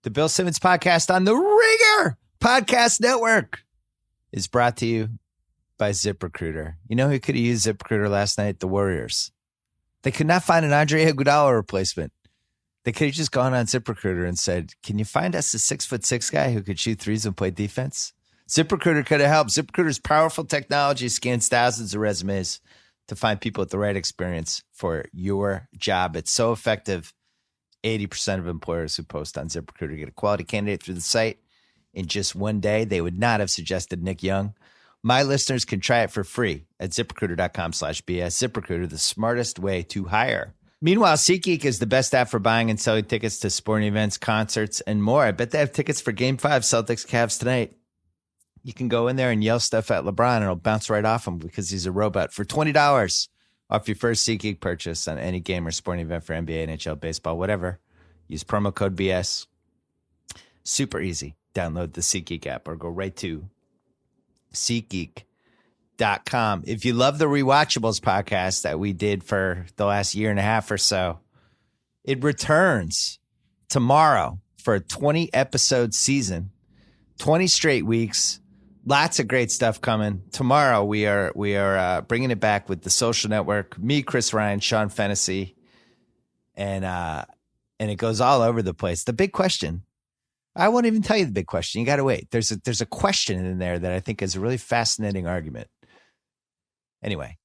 The Bill Simmons podcast on the Ringer Podcast Network is brought to you by ZipRecruiter. You know who could have used ZipRecruiter last night? The Warriors. They could not find an Andre Iguodala replacement. They could have just gone on ZipRecruiter and said, can you find us a 6'6" guy who could shoot threes and play defense? ZipRecruiter could have helped. ZipRecruiter's powerful technology scans thousands of resumes to find people with the right experience for your job. It's so effective. 80% of employers who post on ZipRecruiter get a quality candidate through the site in just one day. They would not have suggested Nick Young. My listeners can try it for free at ZipRecruiter.com/BS. ZipRecruiter, the smartest way to hire. Meanwhile, SeatGeek is the best app for buying and selling tickets to sporting events, concerts, and more. I bet they have tickets for Game 5, Celtics Cavs tonight. You can go in there and yell stuff at LeBron, and it'll bounce right off him because he's a robot. For $20 off your first SeatGeek purchase on any game or sporting event for NBA, NHL, baseball, whatever, use promo code BS. Super easy. Download the SeatGeek app or go right to SeatGeek.com. If you love the Rewatchables podcast that we did for the last year and a half or so, it returns tomorrow for a 20-episode season, 20 straight weeks. Lots of great stuff coming. Tomorrow we are bringing it back with The Social Network, me, Chris Ryan, Sean Fennessy, and it goes all over the place. The big question, I won't even tell you the big question. You got to wait. There's a question in there that I think is a really fascinating argument. Anyway,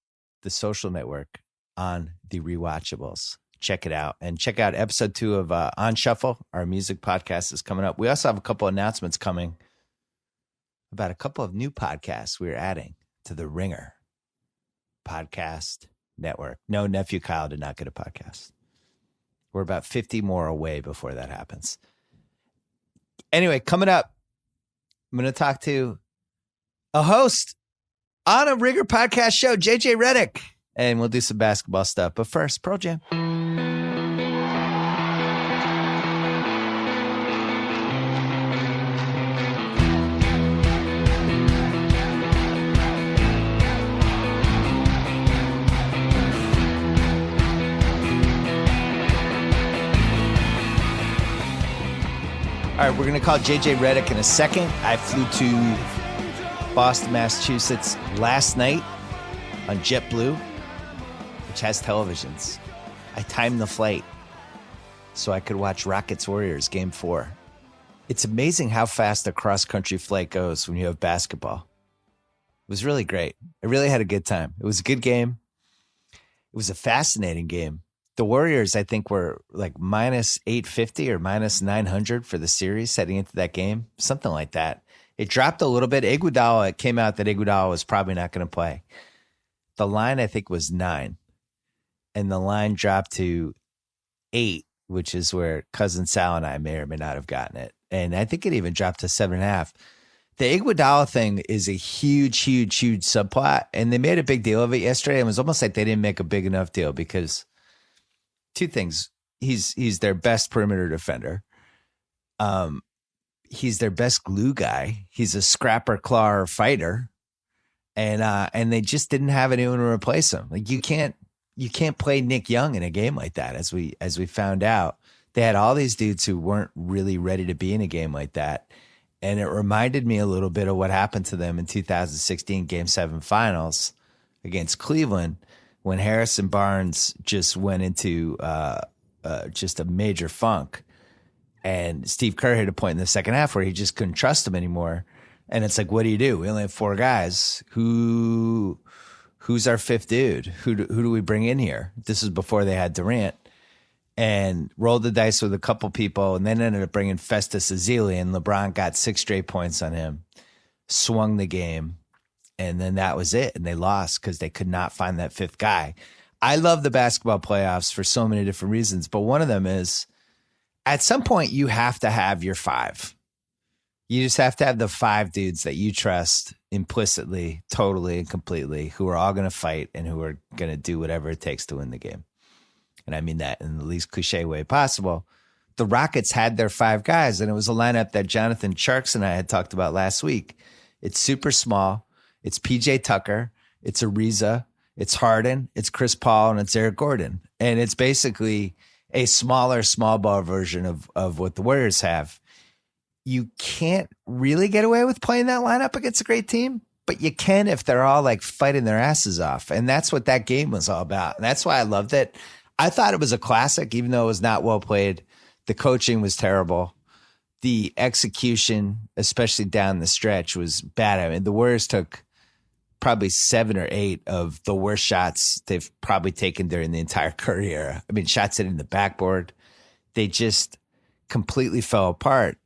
The Social Network on the Rewatchables. Check it out. And check out episode 2 of On Shuffle. Our music podcast is coming up. We also have a couple announcements coming about a couple of new podcasts we're adding to the Ringer Podcast Network. No, nephew Kyle did not get a podcast. We're about 50 more away before that happens. Anyway, coming up, I'm going to talk to a host on a Ringer podcast show, JJ Reddick, and we'll do some basketball stuff. But first, Pearl Jam. All right, we're going to call JJ Reddick in a second. I flew to Boston, Massachusetts last night on JetBlue, which has televisions. I timed the flight so I could watch Rockets Warriors Game 4. It's amazing how fast a cross-country flight goes when you have basketball. It was really great. I really had a good time. It was a good game. It was a fascinating game. The Warriors, I think, were like minus 850 or minus 900 for the series heading into that game, something like that. It dropped a little bit. Iguodala, it came out that Iguodala was probably not going to play. The line, I think, was 9. And the line dropped to 8, which is where Cousin Sal and I may or may not have gotten it. And I think it even dropped to 7.5. The Iguodala thing is a huge, huge, huge subplot. And they made a big deal of it yesterday. It was almost like they didn't make a big enough deal because two things. He's their best perimeter defender. He's their best glue guy. He's a scrapper, clawer fighter. And they just didn't have anyone to replace him. Like you can't play Nick Young in a game like that. As we found out, they had all these dudes who weren't really ready to be in a game like that. And it reminded me a little bit of what happened to them in 2016 Game 7 finals against Cleveland, when Harrison Barnes just went into just a major funk. And Steve Kerr hit a point in the second half where he just couldn't trust him anymore. And it's like, what do? We only have 4 guys. Who's our 5th dude? Who do we bring in here? This is before they had Durant. And rolled the dice with a couple people and then ended up bringing Festus Ezeli. And LeBron got 6 straight points on him, swung the game. And then that was it. And they lost because they could not find that 5th guy. I love the basketball playoffs for so many different reasons. But one of them is at some point you have to have your 5. You just have to have the 5 dudes that you trust implicitly, totally, and completely, who are all going to fight and who are going to do whatever it takes to win the game. And I mean that in the least cliche way possible. The Rockets had their 5 guys, and it was a lineup that Jonathan Sharks and I had talked about last week. It's super small. It's PJ Tucker, it's Ariza, it's Harden, it's Chris Paul, and it's Eric Gordon. And it's basically a smaller, small ball version of what the Warriors have. you can't really get away with playing that lineup against a great team, but you can if they're all like fighting their asses off. And that's what that game was all about. And that's why I loved it. I thought it was a classic, even though it was not well played. The coaching was terrible. The execution, especially down the stretch, was bad. I mean, the Warriors took probably 7 or 8 of the worst shots they've probably taken during the entire Curry era. I mean, shots hitting the backboard. They just completely fell apart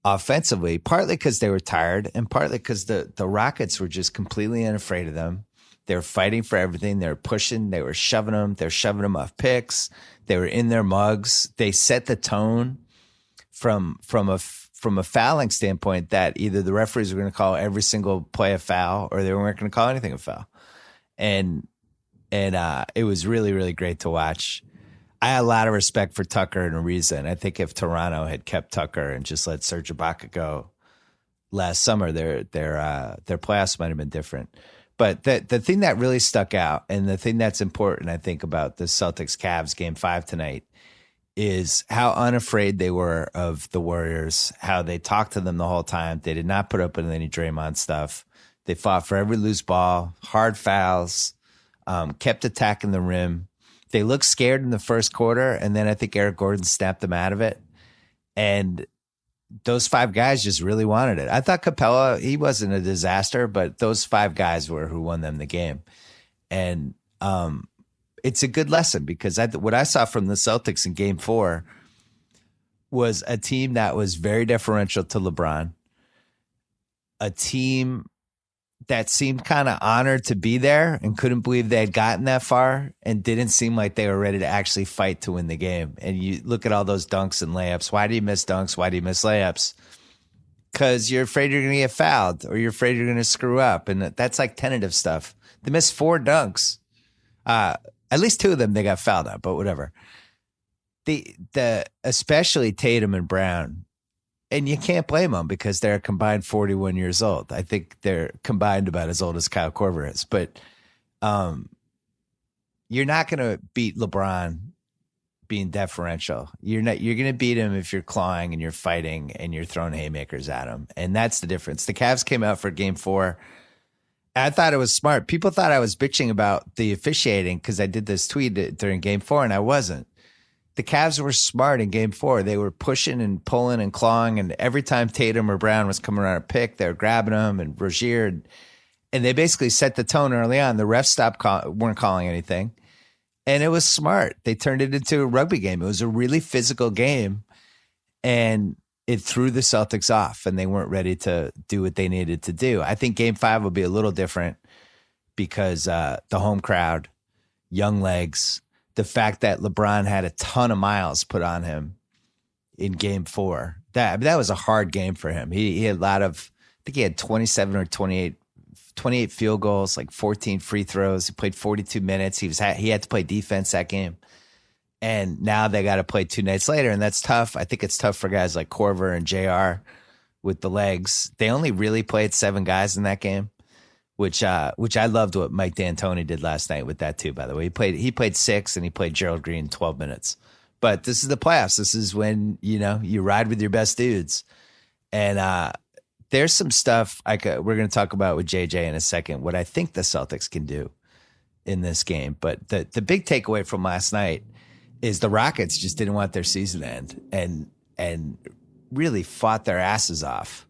offensively, partly because they were tired and partly because the Rockets were just completely unafraid of them. They were fighting for everything. They were pushing. They were shoving them. They're shoving them off picks. They were in their mugs. They set the tone from a fouling standpoint that either the referees were going to call every single play a foul or they weren't going to call anything a foul. And it was really, really great to watch. I had a lot of respect for Tucker and Ariza, and I think if Toronto had kept Tucker and just let Serge Ibaka go last summer, their playoffs might have been different. But the thing that really stuck out, and the thing that's important, I think, about the Celtics Cavs Game 5 tonight is how unafraid they were of the Warriors, how they talked to them the whole time. They did not put up with any Draymond stuff. They fought for every loose ball, hard fouls, kept attacking the rim. They looked scared in the first quarter, and then I think Eric Gordon snapped them out of it. And those 5 guys just really wanted it. I thought Capella, he wasn't a disaster, but those 5 guys were who won them the game. And it's a good lesson because what I saw from the Celtics in Game 4 was a team that was very deferential to LeBron, a team that seemed kind of honored to be there and couldn't believe they had gotten that far and didn't seem like they were ready to actually fight to win the game. And you look at all those dunks and layups. Why do you miss dunks? Why do you miss layups? Because you're afraid you're going to get fouled or you're afraid you're going to screw up. And that's like tentative stuff. They missed 4 dunks. At least 2 of them they got fouled on, but whatever. The especially Tatum and Brown, and you can't blame them because they're combined 41 years old. I think they're combined about as old as Kyle Korver is, but you're not going to beat LeBron being deferential. You're going to beat him if you're clawing and you're fighting and you're throwing haymakers at him, and that's the difference. The Cavs came out for Game 4. I thought it was smart. People thought I was bitching about the officiating because I did this tweet during Game 4, and I wasn't. The Cavs were smart in Game 4. They were pushing and pulling and clawing, and every time Tatum or Brown was coming around a pick, they were grabbing them and Rozier, and they basically set the tone early on. The refs weren't calling anything, and it was smart. They turned it into a rugby game. It was a really physical game, and it threw the Celtics off, and they weren't ready to do what they needed to do. I think Game 5 will be a little different because the home crowd, young legs, the fact that LeBron had a ton of miles put on him in Game 4. That was a hard game for him. He had a lot of, I think he had 27 or 28 field goals, like 14 free throws. He played 42 minutes. He had to play defense that game. And now they got to play 2 nights later, and that's tough. I think it's tough for guys like Korver and JR with the legs. They only really played 7 guys in that game, which I loved what Mike D'Antoni did last night with that too, by the way. He played 6, and he played Gerald Green 12 minutes. But this is the playoffs. This is when, you ride with your best dudes. And there's some stuff we're going to talk about with JJ in a second, what I think the Celtics can do in this game. But the big takeaway from last night is the Rockets just didn't want their season to end and really fought their asses off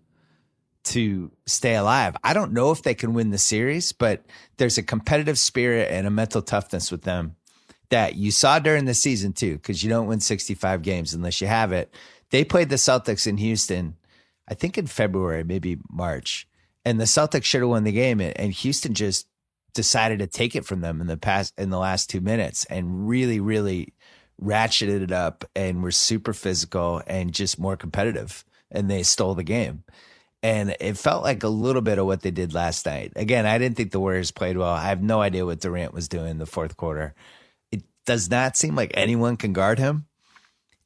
to stay alive. I don't know if they can win the series, but there's a competitive spirit and a mental toughness with them that you saw during the season too, because you don't win 65 games unless you have it. They played the Celtics in Houston, I think in February, maybe March, and the Celtics should have won the game, and Houston just decided to take it from them in the last 2 minutes and really, really ratcheted it up and were super physical and just more competitive, and they stole the game. And it felt like a little bit of what they did last night. Again, I didn't think the Warriors played well. I have no idea what Durant was doing in the fourth quarter. It does not seem like anyone can guard him,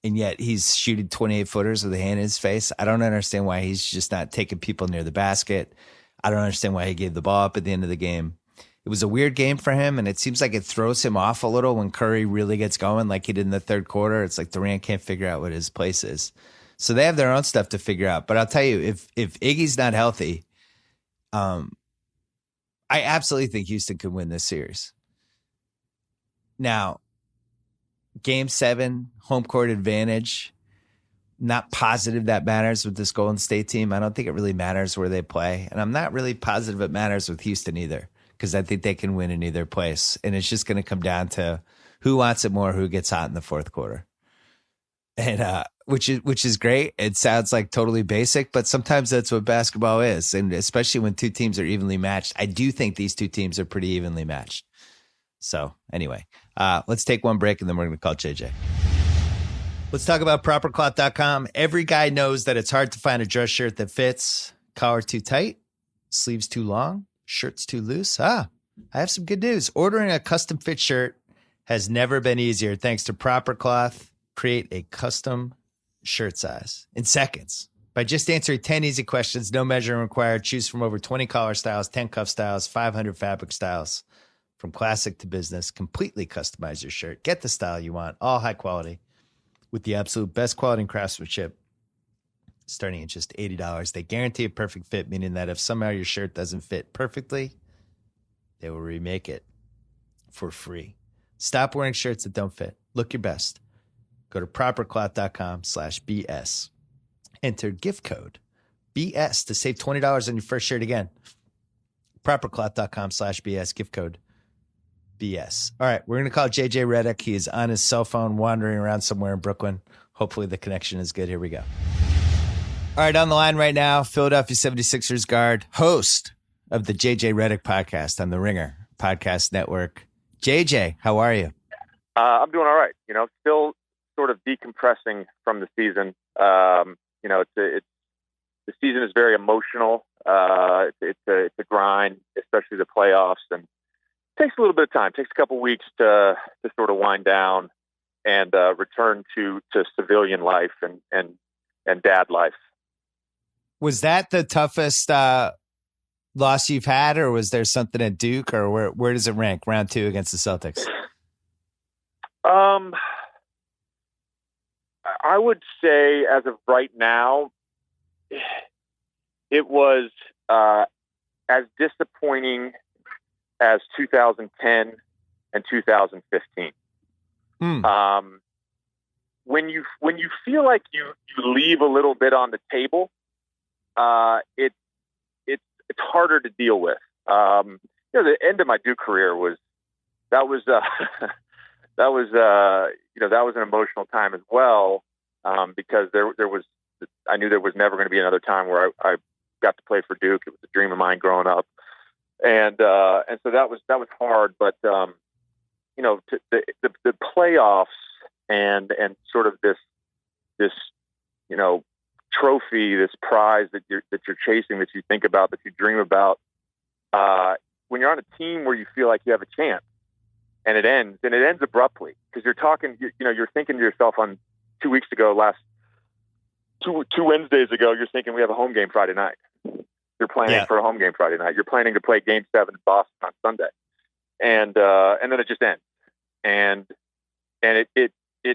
and yet he's shooting 28-footers with a hand in his face. I don't understand why he's just not taking people near the basket. I don't understand why he gave the ball up at the end of the game. It was a weird game for him, and it seems like it throws him off a little when Curry really gets going like he did in the third quarter. It's like Durant can't figure out what his place is. So they have their own stuff to figure out. But I'll tell you, if Iggy's not healthy, I absolutely think Houston could win this series. Now, Game 7, home court advantage. Not positive that matters with this Golden State team. I don't think it really matters where they play. And I'm not really positive it matters with Houston either, because I think they can win in either place. And it's just going to come down to who wants it more, who gets hot in the fourth quarter. And which is great. It sounds like totally basic, but sometimes that's what basketball is. And especially when two teams are evenly matched. I do think these two teams are pretty evenly matched. So anyway, let's take one break and then we're going to call JJ. Let's talk about propercloth.com. Every guy knows that it's hard to find a dress shirt that fits. Collar too tight, sleeves too long, shirts too loose. I have some good news. Ordering a custom fit shirt has never been easier thanks to Proper Cloth. Create a custom shirt size in seconds by just answering 10 easy questions. No measuring required. Choose from over 20 collar styles, 10 cuff styles, 500 fabric styles. From classic to business, completely customize your shirt. Get the style you want, all high quality, with the absolute best quality and craftsmanship, starting at just $80. They guarantee a perfect fit, meaning that if somehow your shirt doesn't fit perfectly, they will remake it for free. Stop wearing shirts that don't fit. Look your best. Go to propercloth.com/BS. Enter gift code BS to save $20 on your first shirt again. Propercloth.com/BS, gift code BS. All right, we're going to call JJ Reddick. He is on his cell phone wandering around somewhere in Brooklyn. Hopefully the connection is good. Here we go. All right, on the line right now, Philadelphia 76ers guard, host of the JJ Reddick podcast on the Ringer Podcast Network. JJ, how are you? I'm doing all right. Still sort of decompressing from the season. The season is very emotional. It's a grind, especially the playoffs, and it takes a little bit of time. It takes a couple weeks to sort of wind down and return to civilian life and dad life. Was that the toughest loss you've had, or was there something at Duke, or where does it rank? Round 2 against the Celtics. I would say, as of right now, it was as disappointing as 2010 and 2015. When you feel like you leave a little bit on the table, it's harder to deal with. The end of my Duke career was that was an emotional time as well, because I knew there was never going to be another time where I got to play for Duke. It was a dream of mine growing up, and so that was hard. But the playoffs and sort of this trophy, this prize that you're chasing, that you think about, that you dream about, when you're on a team where you feel like you have a chance, and it ends abruptly, because you're thinking to yourself on 2 weeks ago, two Wednesdays ago, you're thinking we have a home game Friday night. You're planning for a home game Friday night. You're planning to play Game 7 in Boston on Sunday, and then it just ends, and it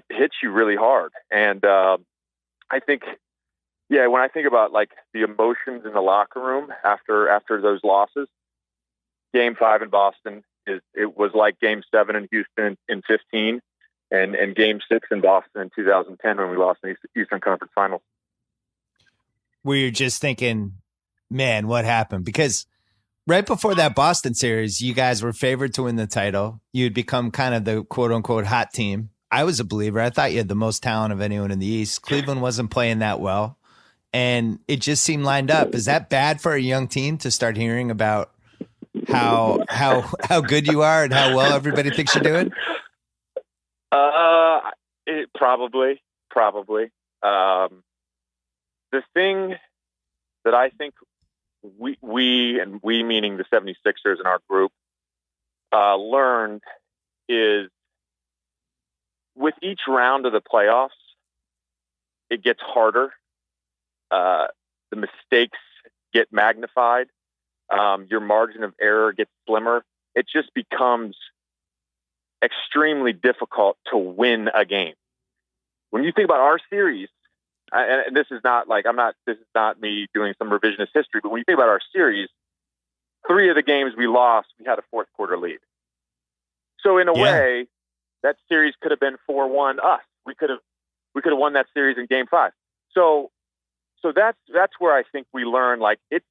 hits you really hard. And I think, when I think about like the emotions in the locker room after those losses, Game 5 in Boston it was like Game 7 in Houston in 15, and Game 6 in Boston in 2010 when we lost in the Eastern Conference Finals. Where you're just thinking, man, what happened? Because right before that Boston series, you guys were favored to win the title. You had become kind of the quote unquote hot team. I was a believer. I thought you had the most talent of anyone in the East. Cleveland wasn't playing that well, and it just seemed lined up. Is that bad for a young team to start hearing about how good you are and how well everybody thinks you're doing? Probably. The thing that I think we meaning the 76ers in our group, learned is, with each round of the playoffs, it gets harder. The mistakes get magnified. Your margin of error gets slimmer. It just becomes extremely difficult to win a game. When you think about our series, and this is not like this is not me doing some revisionist history, but when you think about our series, 3 of the games we lost, we had a fourth quarter lead. So in a way, that series could have been 4-1 us. We could have won that series in Game 5. So that's where I think we learn. Like it's.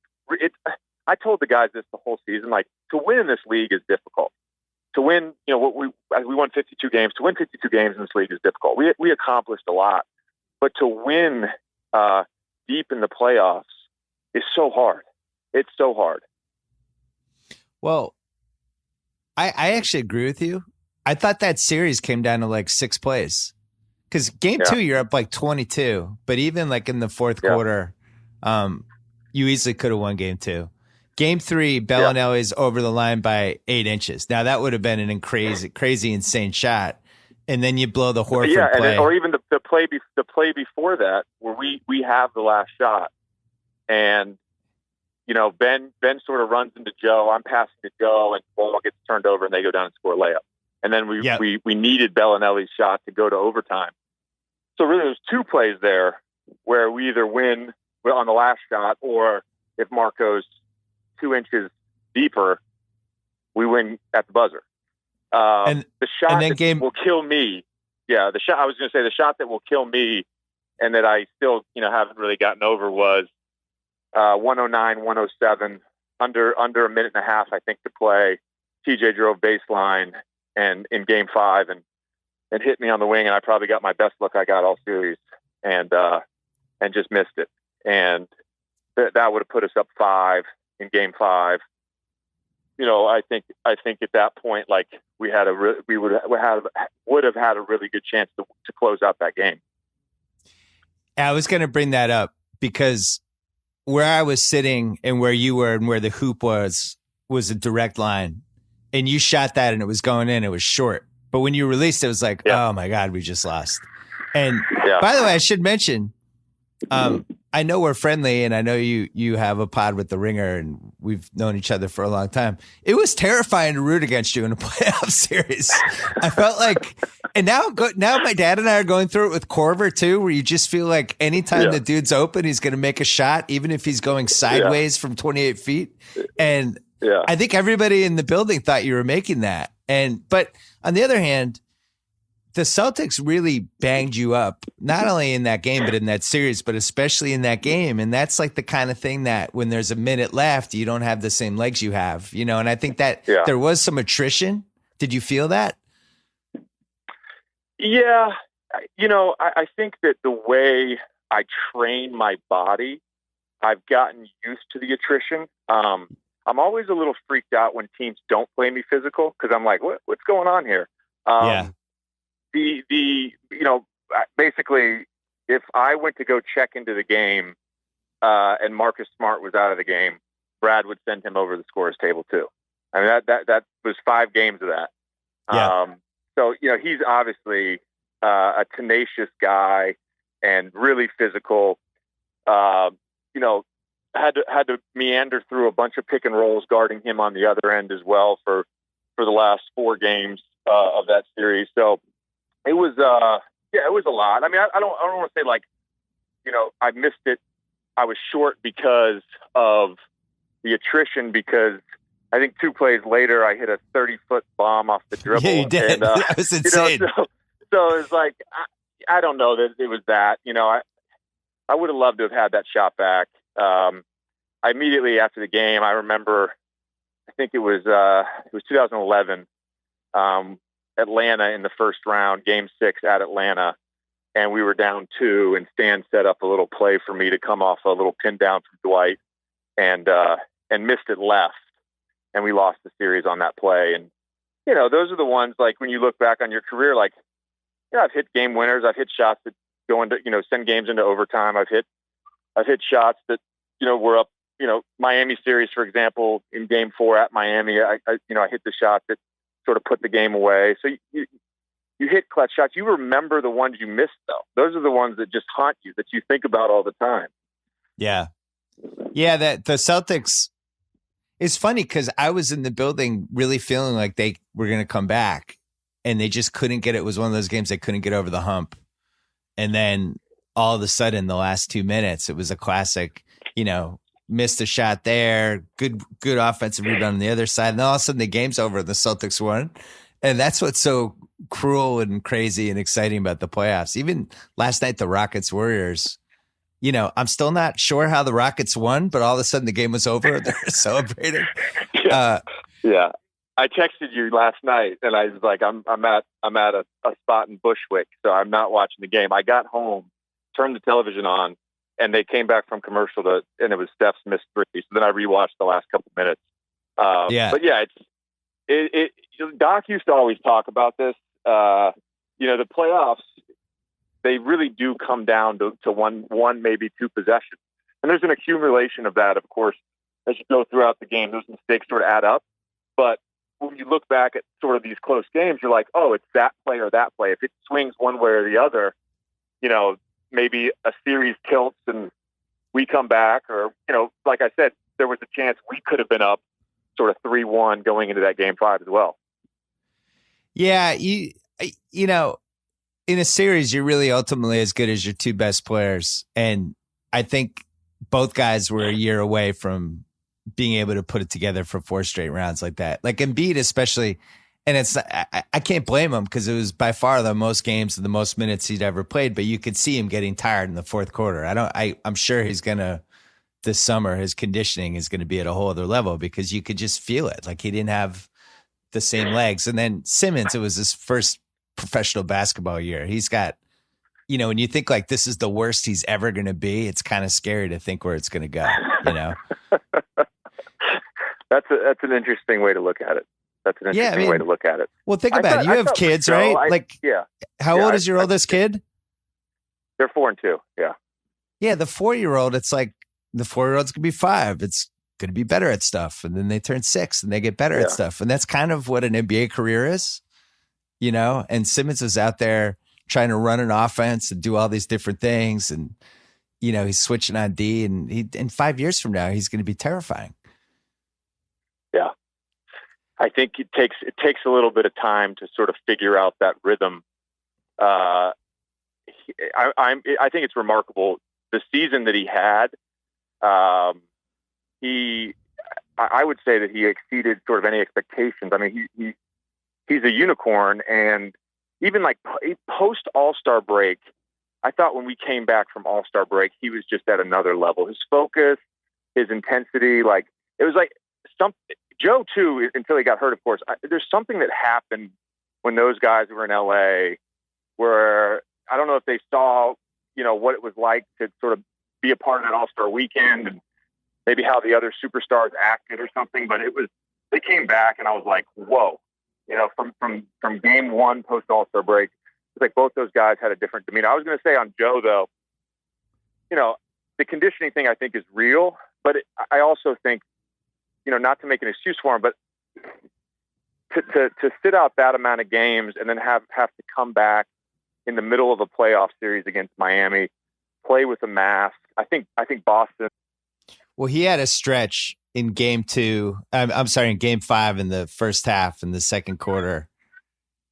I told the guys this the whole season. Like, to win in this league is difficult. To win, we won 52 games. To win 52 games in this league is difficult. We accomplished a lot, but to win deep in the playoffs is so hard. It's so hard. Well, I actually agree with you. I thought that series came down to like 6 plays. Because game 2, you're up like 22. But even like in the fourth quarter, you easily could have won game 2. Game 3, Bellinelli's over the line by 8 inches. Now that would have been an crazy, insane shot. And then you blow the Horford play. Or even the play before that, where we have the last shot, and Ben sort of runs into Joe. I'm passing to Joe, and the ball gets turned over, and they go down and score a layup. And then we needed Bellinelli's shot to go to overtime. So really, there's 2 plays there where we either win on the last shot, or if Marco's 2 inches deeper, we win at the buzzer. The shot that will kill me. Yeah, the shot. I was going to say the shot that will kill me, and that I still, haven't really gotten over, was 109-107, under a minute and a half, I think, to play. TJ drove baseline and in Game 5 and hit me on the wing, and I probably got my best look I got all series, and just missed it. And that would have put us up 5 in Game 5. I think at that point, like, we would have had a really good chance to close out that game. I was going to bring that up because where I was sitting and where you were and where the hoop was a direct line, and you shot that and it was going in. It was short, but when you released it, was like, oh my God, we just lost. And by the way, I should mention, I know we're friendly, and I know you have a pod with the Ringer, and we've known each other for a long time. It was terrifying to root against you in a playoff series. I felt like, and now my dad and I are going through it with Corver too, where you just feel like anytime the dude's open, he's going to make a shot, even if he's going sideways from 28 feet. And I think everybody in the building thought you were making that. But on the other hand, the Celtics really banged you up, not only in that game, but in that series, but especially in that game. And that's like the kind of thing that when there's a minute left, you don't have the same legs you have, and I think that there was some attrition. Did you feel that? Yeah. I think that the way I train my body, I've gotten used to the attrition. I'm always a little freaked out when teams don't play me physical, because I'm like, what's going on here? Basically, if I went to go check into the game and Marcus Smart was out of the game, Brad would send him over the scorer's table too. I mean, that was 5 games of that. So he's obviously a tenacious guy and really physical. Had to meander through a bunch of pick and rolls guarding him on the other end as well for the last 4 games of that series. So it was it was a lot. I mean, I don't want to say like, I missed it. I was short because of the attrition, because I think 2 plays later I hit a 30-foot bomb off the dribble. Yeah, you did. And, that was insane. So it's like, I don't know that it was that. I would have loved to have had that shot back. I immediately after the game, I remember, I think it was 2011, Atlanta in the first round, Game 6 at Atlanta, and we were down 2, and Stan set up a little play for me to come off a little pin down from Dwight, and missed it left, and we lost the series on that play. And those are the ones, like, when you look back on your career, like, I've hit game winners, I've hit shots that go into send games into overtime. I've hit shots that were up. Miami series, for example, in Game 4 at Miami, I hit the shot that sort of put the game away. So you hit clutch shots. You remember the ones you missed, though. Those are the ones that just haunt you, that you think about all the time. Yeah. That the Celtics. It's funny because I was in the building really feeling like they were going to come back, and they just couldn't get it. It was one of those games they couldn't get over the hump. And then all of a sudden the last 2 minutes, it was a classic, missed a shot there, good offensive rebound on the other side. And then all of a sudden the game's over and the Celtics won. And that's what's so cruel and crazy and exciting about the playoffs. Even last night, the Rockets Warriors, I'm still not sure how the Rockets won, but all of a sudden the game was over. They're celebrating. Yeah. I texted you last night and I was like, I'm at a spot in Bushwick, so I'm not watching the game. I got home, turned the television on, and they came back from commercial and it was Steph's missed three. So then I rewatched the last couple minutes. But yeah, Doc used to always talk about this. The playoffs, they really do come down to one, maybe two possessions. And there's an accumulation of that, of course, as you go throughout the game. Those mistakes sort of add up. But when you look back at sort of these close games, you're like, oh, it's that play or that play. If it swings one way or the other, maybe a series tilts and we come back, or, like I said, there was a chance we could have been up sort of 3-1 going into that game 5 as well. Yeah. In a series, you're really ultimately as good as your two best players. And I think both guys were a year away from being able to put it together for 4 straight rounds like that. Like Embiid, especially. And I can't blame him because it was by far the most games and the most minutes he'd ever played, but you could see him getting tired in the fourth quarter. I'm sure he's going to, this summer, his conditioning is going to be at a whole other level because you could just feel it. Like he didn't have the same legs. And then Simmons, it was his first professional basketball year. He's got, when you think like this is the worst he's ever going to be, it's kind of scary to think where it's going to go, That's an interesting way to look at it. That's an interesting way to look at it. Well, think about it. You have kids, right? How old is your oldest kid? They're 4 and 2. Yeah. Yeah. The 4-year-old, it's like the 4-year-old's going to be 5. It's going to be better at stuff. And then they turn 6 and they get better at stuff. And that's kind of what an NBA career is, and Simmons is out there trying to run an offense and do all these different things. And, he's switching on D, and in 5 years from now, he's going to be terrifying. Yeah. I think it takes a little bit of time to sort of figure out that rhythm. I think it's remarkable the season that he had. I would say that he exceeded sort of any expectations. I mean, he's a unicorn, and even like post All-Star break, I thought when we came back from All-Star break, he was just at another level. His focus, his intensity, like it was like something. Joe too, until he got hurt, of course. There's something that happened when those guys were in LA where I don't know if they saw, what it was like to sort of be a part of that All-Star weekend and maybe how the other superstars acted or something, but they came back and I was like, whoa, from game 1 post All-Star break, it's like both those guys had a different demeanor. I was going to say on Joe though, the conditioning thing I think is real, but I also think, not to make an excuse for him, but to sit out that amount of games and then have to come back in the middle of a playoff series against Miami, play with a mask. I think Boston. Well, he had a stretch in game 2. In game 5 in the first half in the second quarter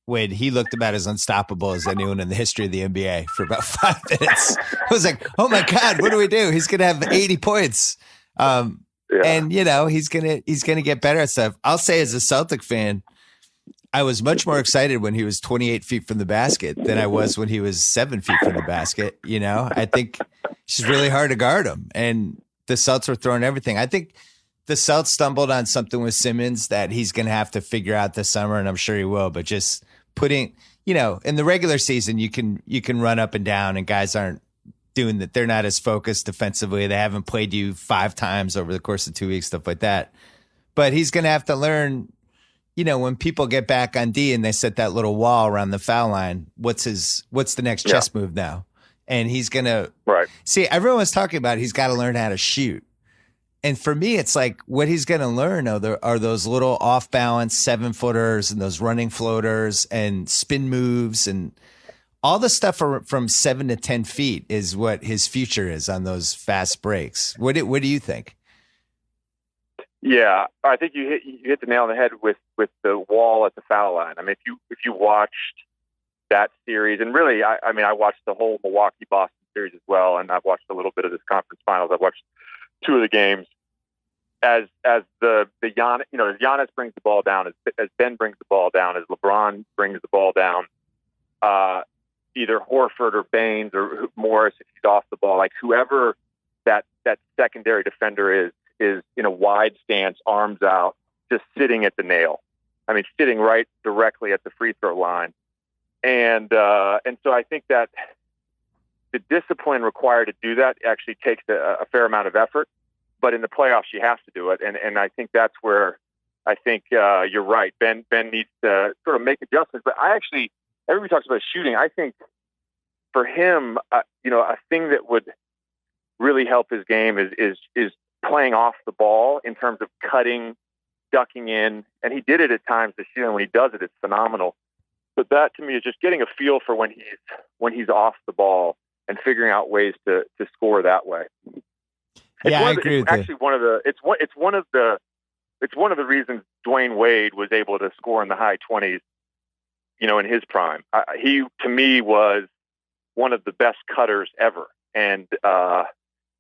when he looked about as unstoppable as anyone in the history of the NBA for about 5 minutes. I was like, oh my God, what do we do? He's going to have 80 points. And he's gonna get better at stuff. I'll say as a Celtic fan, I was much more excited when he was 28 feet from the basket than I was when he was 7 feet from the basket. I think it's just really hard to guard him. And the Celts were throwing everything. I think the Celts stumbled on something with Simmons that he's gonna have to figure out this summer, and I'm sure he will. But just putting, in the regular season, you can run up and down, and guys aren't doing that. They're not as focused defensively. They haven't played you 5 times over the course of 2 weeks, stuff like that. But he's going to have to learn, when people get back on D and they set that little wall around the foul line, what's the next chess move now? And he's going to see, everyone was talking about, he's got to learn how to shoot. And for me, it's like what he's going to learn are those little off balance 7-footers and those running floaters and spin moves and all the stuff from 7 to 10 feet is what his future is on those fast breaks. What do you think? Yeah, I think you hit the nail on the head with the wall at the foul line. I mean, if you watched that series, and really, I watched the whole Milwaukee-Boston Series as well, and I've watched a little bit of this conference finals. I've watched 2 of the games. As the Giannis, as Giannis brings the ball down, as Ben brings the ball down, as LeBron brings the ball down, either Horford or Baines or Morris if he's off the ball, like whoever that secondary defender is in a wide stance, arms out, just sitting at the nail. I mean, sitting right directly at the free throw line, and so I think that the discipline required to do that actually takes a fair amount of effort. But in the playoffs, she has to do it, and I think that's where I think you're right. Ben needs to sort of make adjustments. But everybody talks about shooting. I think for him, a thing that would really help his game is playing off the ball in terms of cutting, ducking in, and he did it at times this year. And when he does it, it's phenomenal. But that to me is just getting a feel for when he's off the ball and figuring out ways to score that way. I agree with you. Actually, it's one of the reasons Dwayne Wade was able to score in the high 20s, in his prime. He to me was one of the best cutters ever, and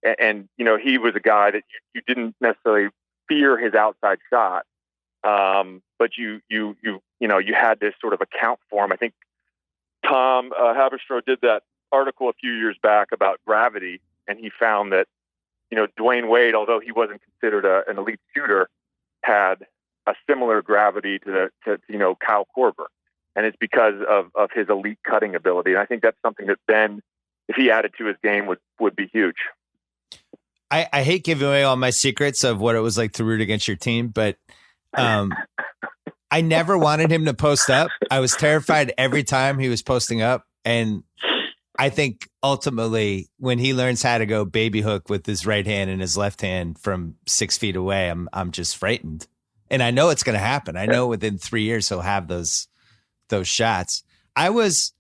he was a guy that you didn't necessarily fear his outside shot, but you had to sort of account for him. I think Tom Haberstroh did that article a few years back about gravity, and he found that Dwayne Wade, although he wasn't considered an elite shooter, had a similar gravity to Kyle Korver, and it's because of his elite cutting ability. And I think that's something that Ben, if he added to his game, would be huge. I hate giving away all my secrets of what it was like to root against your team, but I never wanted him to post up. I was terrified every time he was posting up, and I think ultimately when he learns how to go baby hook with his right hand and his left hand from 6 feet away, I'm just frightened. And I know it's going to happen. I know within 3 years he'll have those shots. I was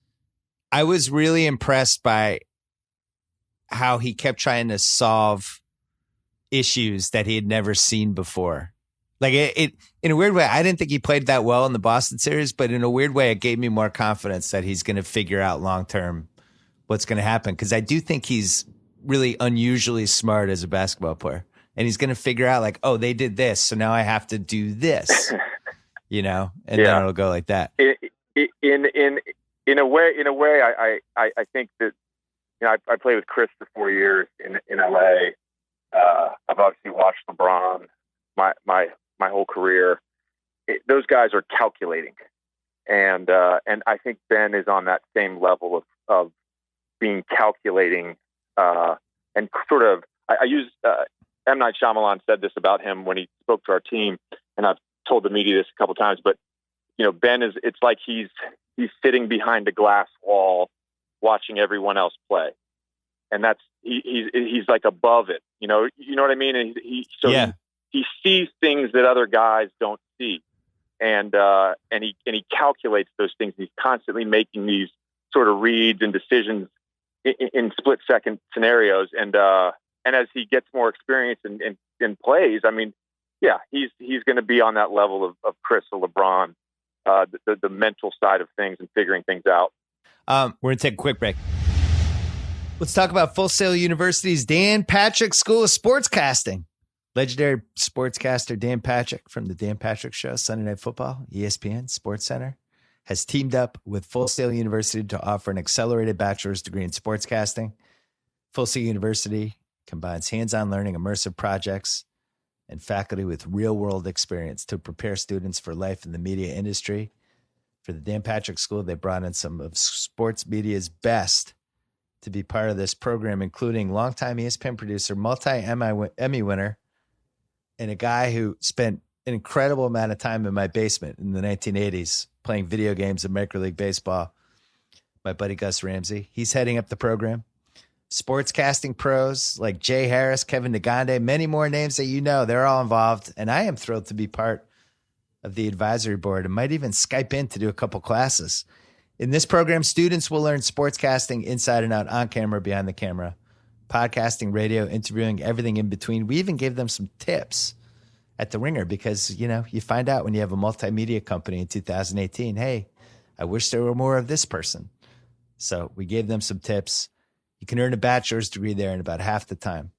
really impressed by how he kept trying to solve issues that he had never seen before. Like it in a weird way, I didn't think he played that well in the Boston series, but in a weird way, it gave me more confidence that he's going to figure out long-term what's going to happen. Cause I do think he's really unusually smart as a basketball player, and he's going to figure out like, oh, they did this, so now I have to do this, and then it'll go like that. In a way, I think that, I played with Chris for 4 years in LA. I've obviously watched LeBron my whole career. Those guys are calculating. And I think Ben is on that same level of being calculating, and sort of, I use, M. Night Shyamalan said this about him when he spoke to our team, and I've told the media this a couple times, but Ben it's like he's sitting behind a glass wall watching everyone else play. And that's, he's like above it, you know what I mean? And he sees things that other guys don't see. And he calculates those things. He's constantly making these sort of reads and decisions in split second scenarios. And as he gets more experience in plays, I mean, he's going to be on that level of Chris or LeBron, the mental side of things and figuring things out. We're going to take a quick break. Let's talk about Full Sail University's Dan Patrick School of Sportscasting. Legendary sportscaster Dan Patrick from the Dan Patrick Show, Sunday Night Football, ESPN, SportsCenter, has teamed up with Full Sail University to offer an accelerated bachelor's degree in sportscasting. Full Sail University combines hands-on learning, immersive projects, and faculty with real-world experience to prepare students for life in the media industry. For the Dan Patrick School, they brought in some of sports media's best to be part of this program, including longtime ESPN producer, multi-Emmy winner, and a guy who spent an incredible amount of time in my basement in the 1980s playing video games and Major League Baseball, my buddy Gus Ramsey. He's heading up the program. Sportscasting pros like Jay Harris, Kevin Nagande, many more names that they're all involved. And I am thrilled to be part of the advisory board and might even Skype in to do a couple classes. In this program, students will learn sportscasting inside and out, on camera, behind the camera, podcasting, radio, interviewing, everything in between. We even gave them some tips at the Ringer because, you find out when you have a multimedia company in 2018, hey, I wish there were more of this person. So we gave them some tips. You can earn a bachelor's degree there in about half the time,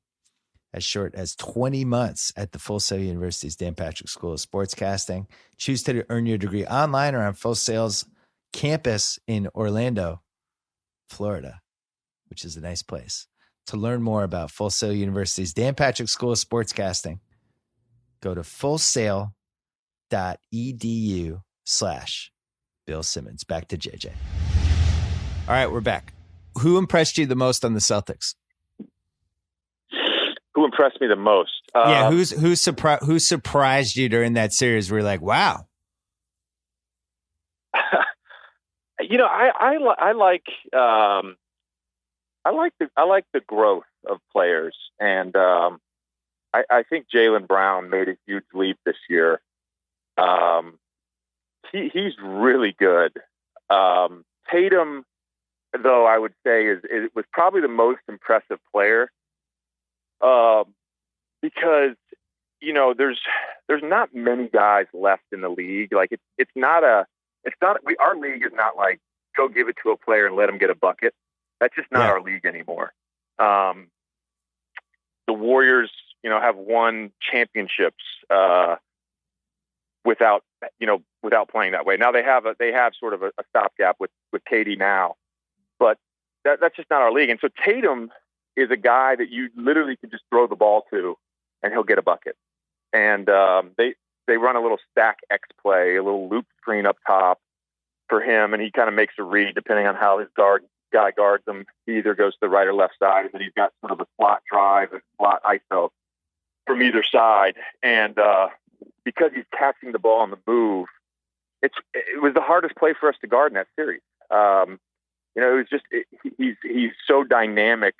as short as 20 months at the Full Sail University's Dan Patrick School of Sportscasting. Choose to earn your degree online or on Full Sail's campus in Orlando, Florida, which is a nice place. To learn more about Full Sail University's Dan Patrick School of Sportscasting, go to fullsail.edu/Bill Simmons. Back to JJ. All right, we're back. Who impressed you the most on the Celtics? Who impressed me the most? Who surprised you during that series? Where you're like, wow. I like the growth of players, and I think Jaylen Brown made a huge leap this year. He's really good. Tatum, though, I would say was probably the most impressive player, because there's not many guys left in the league. Like our league is not like go give it to a player and let him get a bucket. That's just not our league anymore. The Warriors, have won championships without playing that way. Now they have sort of a stopgap with KD now, but that's just not our league. And so Tatum is a guy that you literally can just throw the ball to, and he'll get a bucket. And they run a little stack X play, a little loop screen up top for him, and he kind of makes a read depending on how his guy guards him. He either goes to the right or left side, and then he's got sort of a slot drive and slot ISO from either side. And because he's catching the ball on the move, it was the hardest play for us to guard in that series. It was just he's so dynamic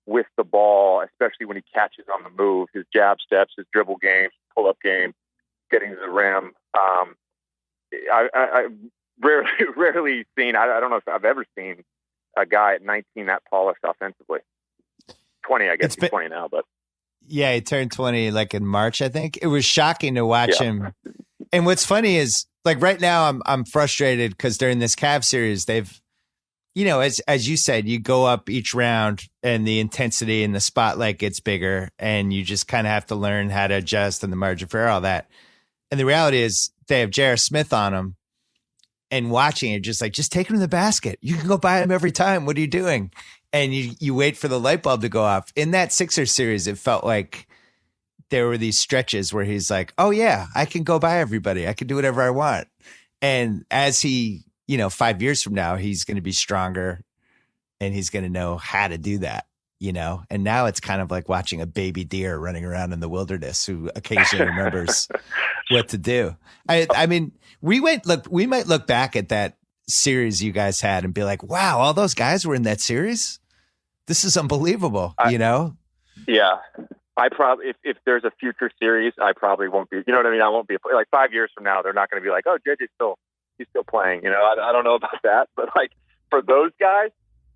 with the ball, especially when he catches on the move. His jab steps, his dribble game, pull-up game, getting to the rim. I rarely seen. I don't know if I've ever seen a guy at 19 that polished offensively. 20, I guess he's 20 now, but yeah, he turned 20 like in March, I think. It was shocking to watch him. And what's funny is, like, right now I'm frustrated because during this Cavs series, they've, as you said, you go up each round and the intensity and the spotlight gets bigger, and you just kind of have to learn how to adjust and the margin for all that. And the reality is they have J.R. Smith on them, and watching it, just take him to the basket. You can go by him every time. What are you doing? And you wait for the light bulb to go off. In that Sixers series, it felt like there were these stretches where he's like, oh yeah, I can go by everybody. I can do whatever I want. And as he, 5 years from now, he's going to be stronger and he's going to know how to do that, and now it's kind of like watching a baby deer running around in the wilderness who occasionally remembers what to do. I mean, we might look back at that series you guys had and be like, wow, all those guys were in that series. This is unbelievable. Yeah. I probably, if there's a future series, I probably won't be, you know what I mean? I won't be like 5 years from now. They're not going to be like, oh, JJ's he's still playing. I don't know about that, but like for those guys,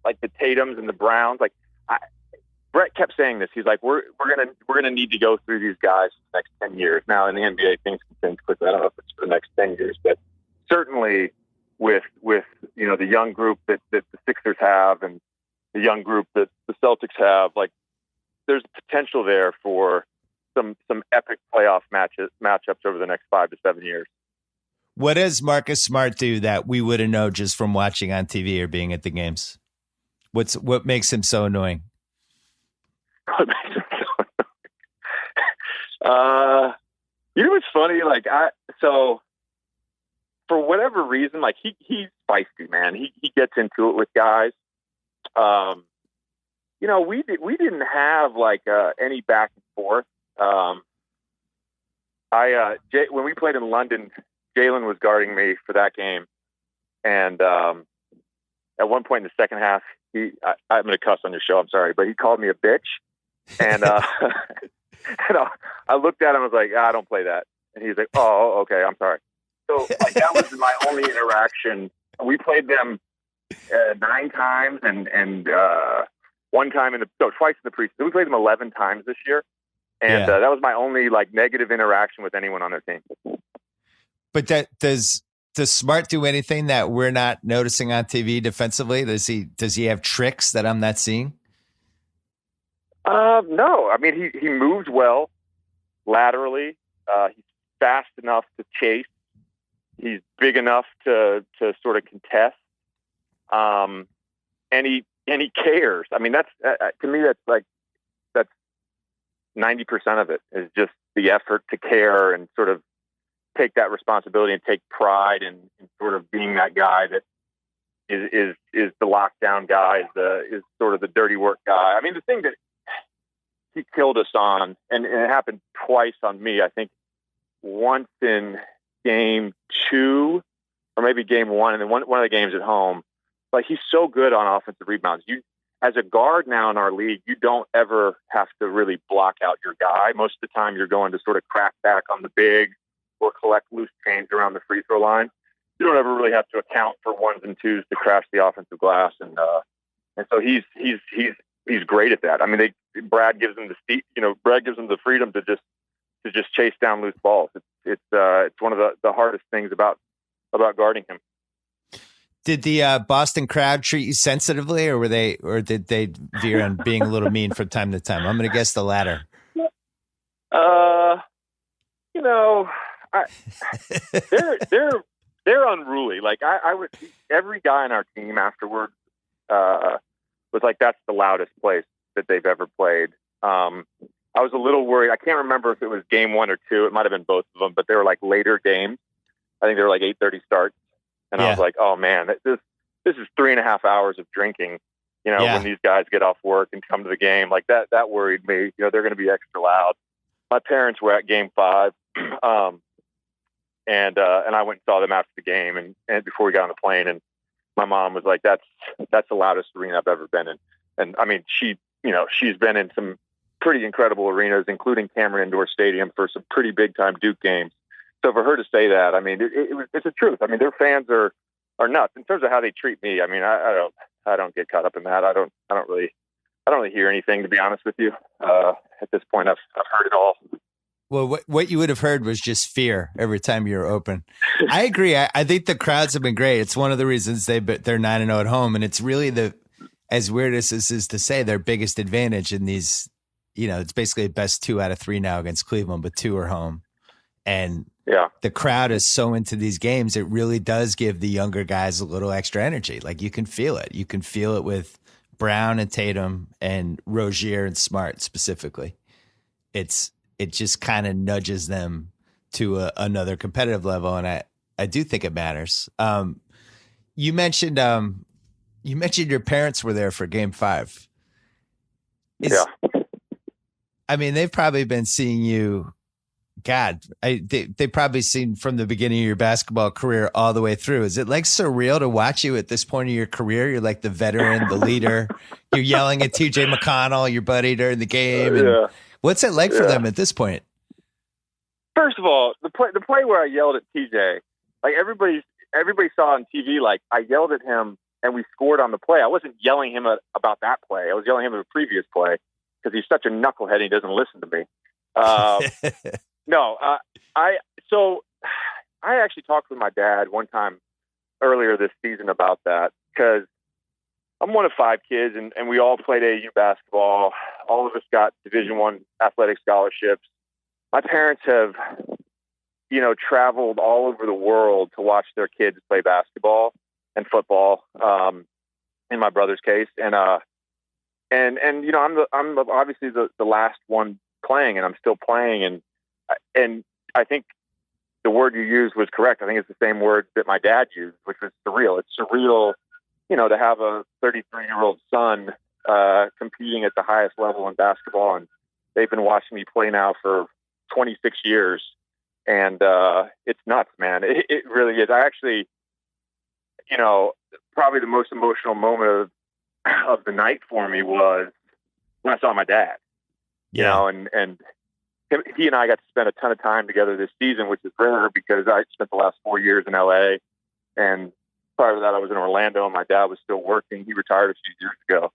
like the Tatums and the Browns, like Brett kept saying this. He's like, we're gonna need to go through these guys for the next 10 years. Now in the NBA, things can change quickly. I don't know if it's for the next 10 years, but certainly with the young group that the Sixers have and the young group that the Celtics have, like there's potential there for some epic playoff matchups over the next 5 to 7 years. What does Marcus Smart do that we wouldn't know just from watching on TV or being at the games? What makes him so annoying? What makes him so annoying? It's funny. Like so for whatever reason, like he's feisty, man. He gets into it with guys. We didn't have like any back and forth. When we played in London, Jaylen was guarding me for that game, and at one point in the second half, I'm going to cuss on your show. I'm sorry, but he called me a bitch, and and I looked at him. I was like, I don't play that, and he's like, oh, okay, I'm sorry. So like that was my only interaction. We played them 9 times, and one time twice in the preseason. We played them 11 times this year, and that was my only like negative interaction with anyone on their team. But does Smart do anything that we're not noticing on TV defensively? Does he have tricks that I'm not seeing? No, I mean he moves well laterally. He's fast enough to chase. He's big enough to sort of contest. And he cares. I mean, that's to me that's 90% of it is just the effort to care and sort of take that responsibility and take pride in sort of being that guy that is the lockdown guy, is sort of the dirty work guy. I mean, the thing that he killed us on, and it happened twice on me, I think once in game 2 or maybe game 1, and then one of the games at home. Like, he's so good on offensive rebounds. You, as a guard now in our league, you don't ever have to really block out your guy. Most of the time you're going to sort of crack back on the big or collect loose change around the free throw line. You don't ever really have to account for ones and twos to crash the offensive glass. And so he's great at that. I mean, Brad gives him the freedom to just chase down loose balls. It's one of the hardest things about guarding him. Did the Boston crowd treat you sensitively, or did they veer on being a little mean from time to time? I'm going to guess the latter. They're unruly. Like I would, every guy on our team afterwards was like, that's the loudest place that they've ever played. I was a little worried. I can't remember if it was game 1 or 2. It might have been both of them, but they were like later games. I think they were like 8:30 starts. And I was like, oh man, this is 3.5 hours of drinking, when these guys get off work and come to the game. Like that worried me. They're going to be extra loud. My parents were at game 5. And I went and saw them after the game and before we got on the plane, and my mom was like, that's the loudest arena I've ever been in. And I mean, she's been in some pretty incredible arenas, including Cameron Indoor Stadium for some pretty big time Duke games. So for her to say that, I mean, it's the truth. I mean, their fans are nuts in terms of how they treat me. I mean, I don't get caught up in that. I don't really hear anything, to be honest with you. At this point, I've heard it all. Well, what you would have heard was just fear every time you were open. I agree. I think the crowds have been great. It's one of the reasons they're 9-0 at home, and it's really as weird as this is to say, their biggest advantage in these. It's basically best 2 out of 3 now against Cleveland, but 2 are home. And the crowd is so into these games, it really does give the younger guys a little extra energy. Like, you can feel it. You can feel it with Brown and Tatum and Rozier and Smart specifically. It just kind of nudges them to another competitive level, and I do think it matters. You mentioned your parents were there for Game 5. I mean, they've probably been seeing you. God, they probably seen from the beginning of your basketball career all the way through. Is it like surreal to watch you at this point of your career? You're like the veteran, the leader. You're yelling at TJ McConnell, your buddy, during the game. And what's it like for them at this point? First of all, the play where I yelled at TJ, like everybody saw on TV, like I yelled at him and we scored on the play. I wasn't yelling him about that play. I was yelling him at a previous play because he's such a knucklehead and he doesn't listen to me. No, I actually talked with my dad one time earlier this season about that, because I'm one of 5 kids and we all played AAU basketball. All of us got Division I athletic scholarships. My parents have, traveled all over the world to watch their kids play basketball and football, in my brother's case. And I'm obviously the last one playing, and I'm still playing. And I think the word you used was correct. I think it's the same word that my dad used, which was surreal. It's surreal, to have a 33-year-old son competing at the highest level in basketball. And they've been watching me play now for 26 years. And it's nuts, man. It really is. I actually, probably the most emotional moment of the night for me was when I saw my dad, and he and I got to spend a ton of time together this season, which is rare because I spent the last 4 years in LA, and prior to that I was in Orlando and my dad was still working. He retired a few years ago.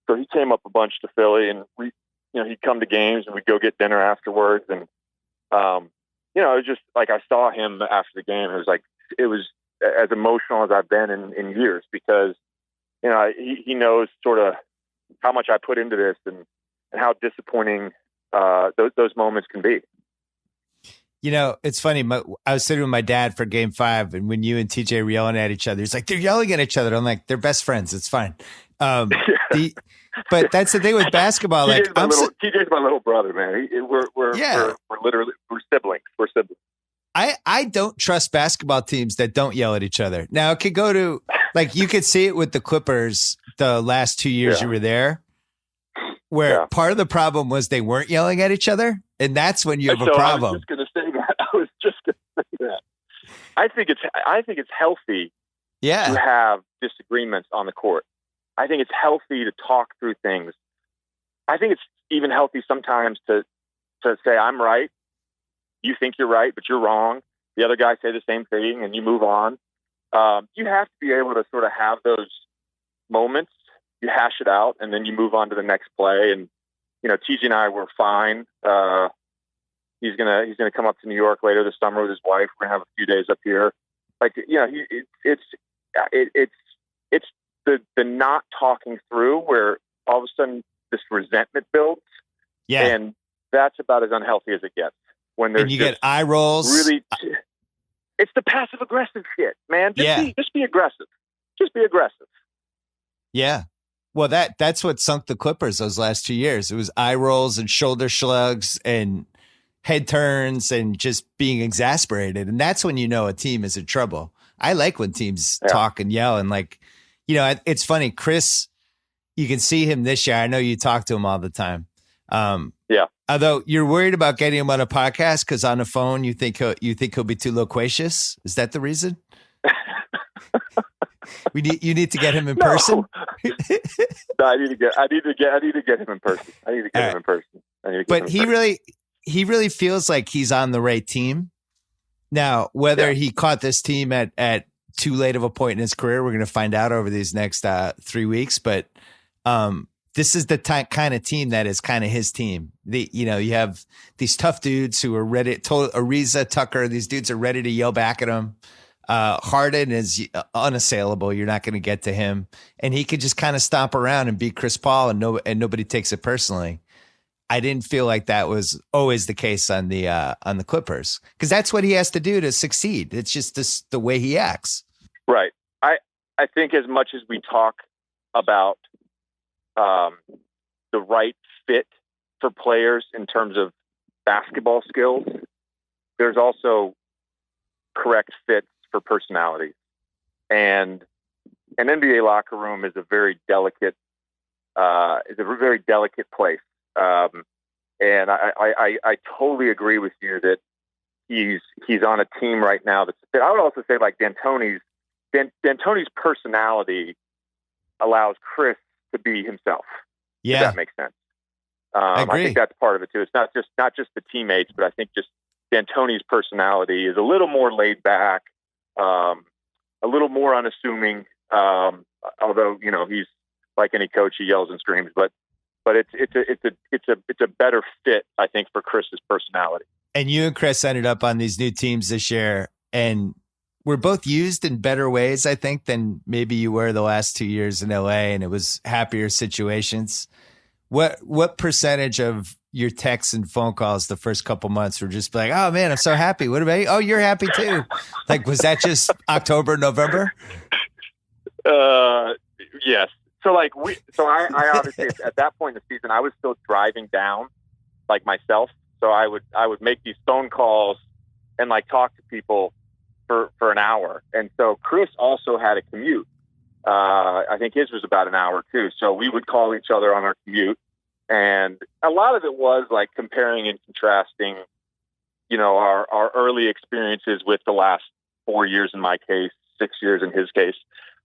So he came up a bunch to Philly, and he'd come to games and we'd go get dinner afterwards. And, it was just like, I saw him after the game. It was as emotional as I've been in years, because, he knows sort of how much I put into this, and how disappointing those moments can be. You know, it's funny. I was sitting with my dad for Game 5, and when you and TJ were yelling at each other, he's like, "They're yelling at each other." I'm like, "They're best friends. It's fine." But that's the thing with basketball. Like, TJ's my little brother, man. We're literally siblings. We're siblings. I don't trust basketball teams that don't yell at each other. Now it could go to, like, you could see it with the Clippers the last 2 years you were there, where part of the problem was they weren't yelling at each other, and that's when you have a problem. I was just going to say that. I think it's healthy to have disagreements on the court. I think it's healthy to talk through things. I think it's even healthy sometimes to say, I'm right. You think you're right, but you're wrong. The other guy say the same thing, and you move on. You have to be able to sort of have those moments. You hash it out, and then you move on to the next play. And TJ and I were fine. He's gonna come up to New York later this summer with his wife. We're gonna have a few days up here. Like, it's the not talking through where all of a sudden this resentment builds. Yeah, and that's about as unhealthy as it gets. When there's, and you get eye rolls. Really, it's the passive aggressive shit, man. Just be aggressive. Just be aggressive. Yeah. Well, that's what sunk the Clippers those last 2 years. It was eye rolls and shoulder shrugs and head turns and just being exasperated. And that's when you know a team is in trouble. I like when teams talk and yell. And, like, it's funny. Chris, you can see him this year. I know you talk to him all the time. Although you're worried about getting him on a podcast because on the phone you think he'll be too loquacious. Is that the reason? You need to get him in person. No, I need to get him in person. But he really feels like he's on the right team. Now, whether he caught this team at too late of a point in his career, we're going to find out over these next 3 weeks. But this is the kind of team that is kind of his team. You have these tough dudes who are ready. Ariza, Tucker, these dudes are ready to yell back at him. Harden is unassailable. You're not going to get to him, and he could just kind of stomp around and beat Chris Paul, and nobody takes it personally. I didn't feel like that was always the case on the Clippers, because that's what he has to do to succeed. It's just the way he acts. Right. I think as much as we talk about the right fit for players in terms of basketball skills, there's also correct fits for personality. And an NBA locker room is a very delicate place. And I totally agree with you that he's on a team right now that's fit. I would also say, like, D'Antoni's personality allows Chris to be himself. Yeah, if that makes sense. I think that's part of it too. It's not just the teammates, but I think just D'Antoni's personality is a little more laid back, a little more unassuming. Although he's like any coach, he yells and screams. But it's a better fit, I think, for Chris's personality. And you and Chris ended up on these new teams this year, and we're both used in better ways, I think, than maybe you were the last 2 years in LA, and it was happier situations. What percentage of your texts and phone calls the first couple months were just like, "Oh man, I'm so happy. What about you? Oh, you're happy too." Like, was that just October, November? Yes. So I obviously at that point in the season, I was still driving down, like, myself. So I would make these phone calls and, like, talk to people for an hour. And so Chris also had a commute. I think his was about an hour too. So we would call each other on our commute. And a lot of it was like comparing and contrasting, our early experiences with the last 4 years in my case, 6 years in his case.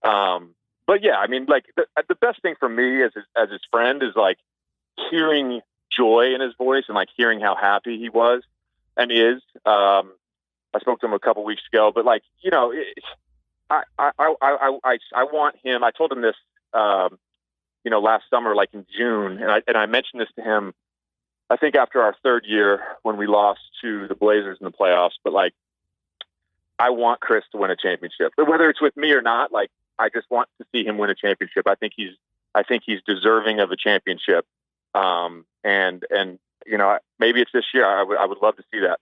But yeah, I mean, like, the best thing for me as his friend is, like, hearing joy in his voice and, like, hearing how happy he was and is. I spoke to him a couple weeks ago, but, like, I want him. I told him this, last summer, like in June, and I mentioned this to him, I think after our third year when we lost to the Blazers in the playoffs. But, like, I want Chris to win a championship, but whether it's with me or not, like, I just want to see him win a championship. I think he's deserving of a championship. And maybe it's this year. I would love to see that.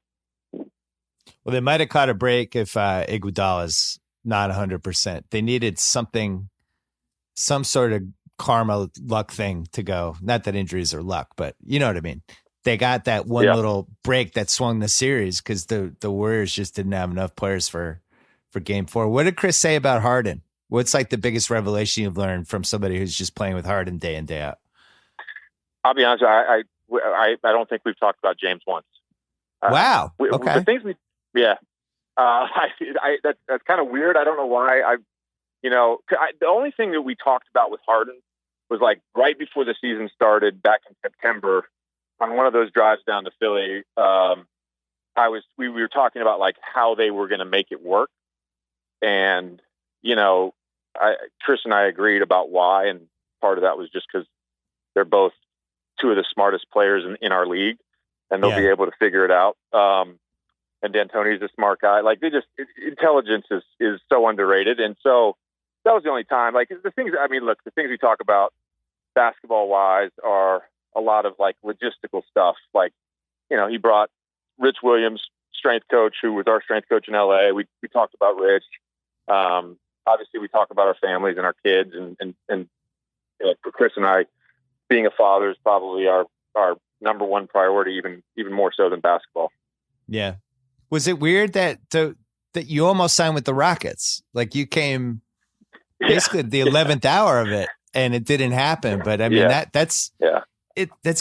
Well, they might have caught a break if Iguodala's not 100%. They needed some sort of karma luck thing to go. Not that injuries are luck, but you know what I mean. They got that one little break that swung the series because the Warriors just didn't have enough players for Game 4. What did Chris say about Harden? What's like the biggest revelation you've learned from somebody who's just playing with Harden day in, day out? I'll be honest. I don't think we've talked about James once. Wow. Okay. The things that's kind of weird. I don't know why. The only thing that we talked about with Harden was like right before the season started back in September on one of those drives down to Philly. We were talking about like how they were going to make it work. And, Chris and I agreed about why. And part of that was just because they're both two of the smartest players in our league and they'll be able to figure it out. And D'Antoni's a smart guy. Like intelligence is so underrated. And so that was the only time, like the things we talk about basketball wise are a lot of like logistical stuff. Like, he brought Rich Williams, strength coach, who was our strength coach in LA. We talked about Rich. Obviously we talk about our families and our kids and for Chris and I, being a father is probably our number one priority, even more so than basketball. Yeah. Was it weird that you almost signed with the Rockets? Like you came basically the 11th hour of it and it didn't happen. But I mean, that's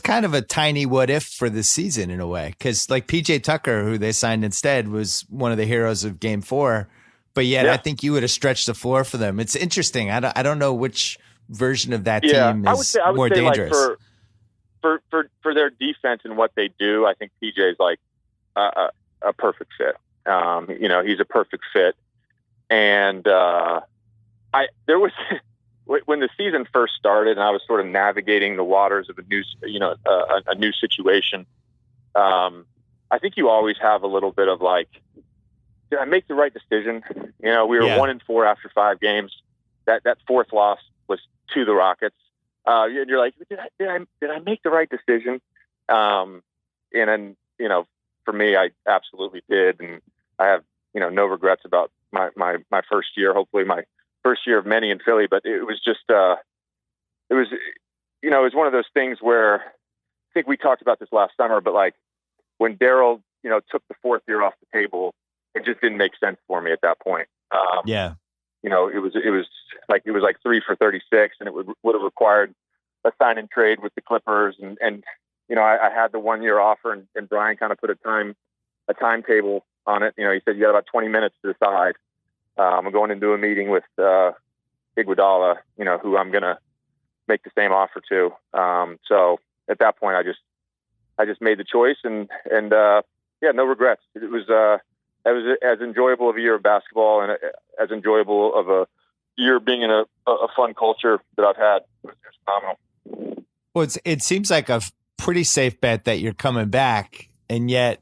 kind of a tiny what if for the season in a way. Cause like PJ Tucker, who they signed instead, was one of the heroes of Game 4. But yet I think you would have stretched the floor for them. It's interesting. I don't know which version of that team is more dangerous. Like for their defense and what they do, I think PJ's like a perfect fit. He's a perfect fit. And there was when the season first started and I was sort of navigating the waters of a new situation. I think you always have a little bit of like, did I make the right decision? We were 1-4 after 5 games. That fourth loss was to the Rockets. And you're like, did I make the right decision? And then, for me, I absolutely did. And I have, no regrets about my first year, hopefully my first year of many in Philly, but it was just, it was one of those things where I think we talked about this last summer, but like when Daryl, took the 4th year off the table, it just didn't make sense for me at that point. It was like 3 for 36 and it would have required a sign and trade with the Clippers. And I had the 1-year offer and Brian kind of put a timetable on it. He said, you got about 20 minutes to decide. I'm going into a meeting with Iguodala, who I'm going to make the same offer to. So at that point, I just made the choice and no regrets. It was as enjoyable of a year of basketball and as enjoyable of a year being in a fun culture that I've had. It was just phenomenal. Well, it seems like a pretty safe bet that you're coming back, and yet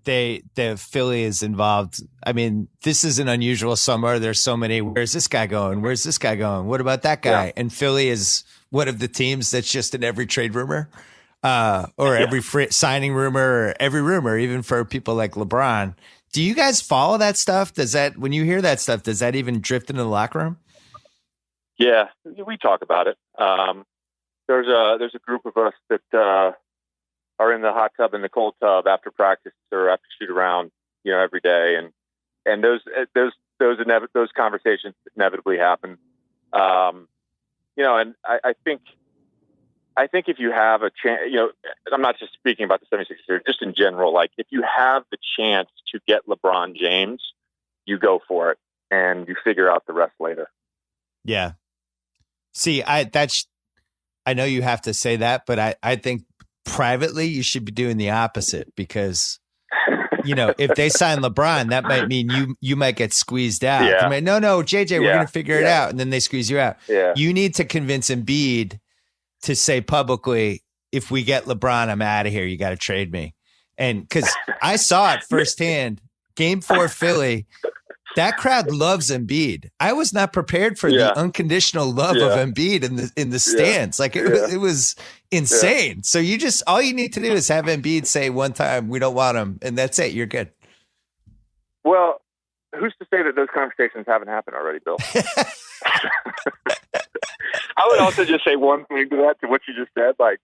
the Philly is involved. I mean, this is an unusual summer. There's so many. Where's this guy going? Where's this guy going? What about that guy? Yeah. And Philly is one of the teams that's just in every trade rumor. Or every signing rumor, or every rumor, even for people like LeBron. Do you guys follow that stuff? When you hear that stuff, does that even drift into the locker room? Yeah, we talk about it. There's a group of us that are in the hot tub and the cold tub after practice or after shoot around, every day, and those conversations inevitably happen. And I think if you have a chance, I'm not just speaking about the 76ers here, just in general, like if you have the chance to get LeBron James, you go for it and you figure out the rest later. Yeah. See, I know you have to say that, but I think privately you should be doing the opposite because, if they sign LeBron, that might mean you might get squeezed out. Yeah. No, JJ, we're going to figure it out. And then they squeeze you out. Yeah. You need to convince Embiid to say publicly, if we get LeBron, I'm out of here. You got to trade me. And because I saw it firsthand, Game 4 Philly, That crowd loves Embiid. I was not prepared for the unconditional love of Embiid in the stands. Like it was insane. So all you need to do is have Embiid say one time, "We don't want him," and that's it. You're good. Well, who's to say that those conversations haven't happened already, Bill? I would also just say one thing to that, to what you just said. Like,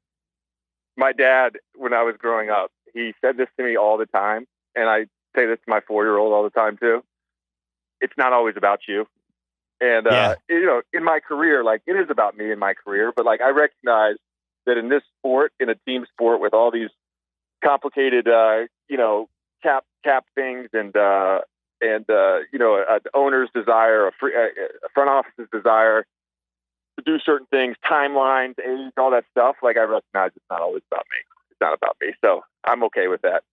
my dad, when I was growing up, he said this to me all the time, and I say this to my 4-year-old all the time too. It's not always about you. And, in my career, like, it is about me in my career, but like, I recognize that in this sport, in a team sport with all these complicated, cap things and an owner's desire, a front office's desire to do certain things, timelines, age, all that stuff. Like, I recognize it's not always about me. It's not about me. So I'm okay with that.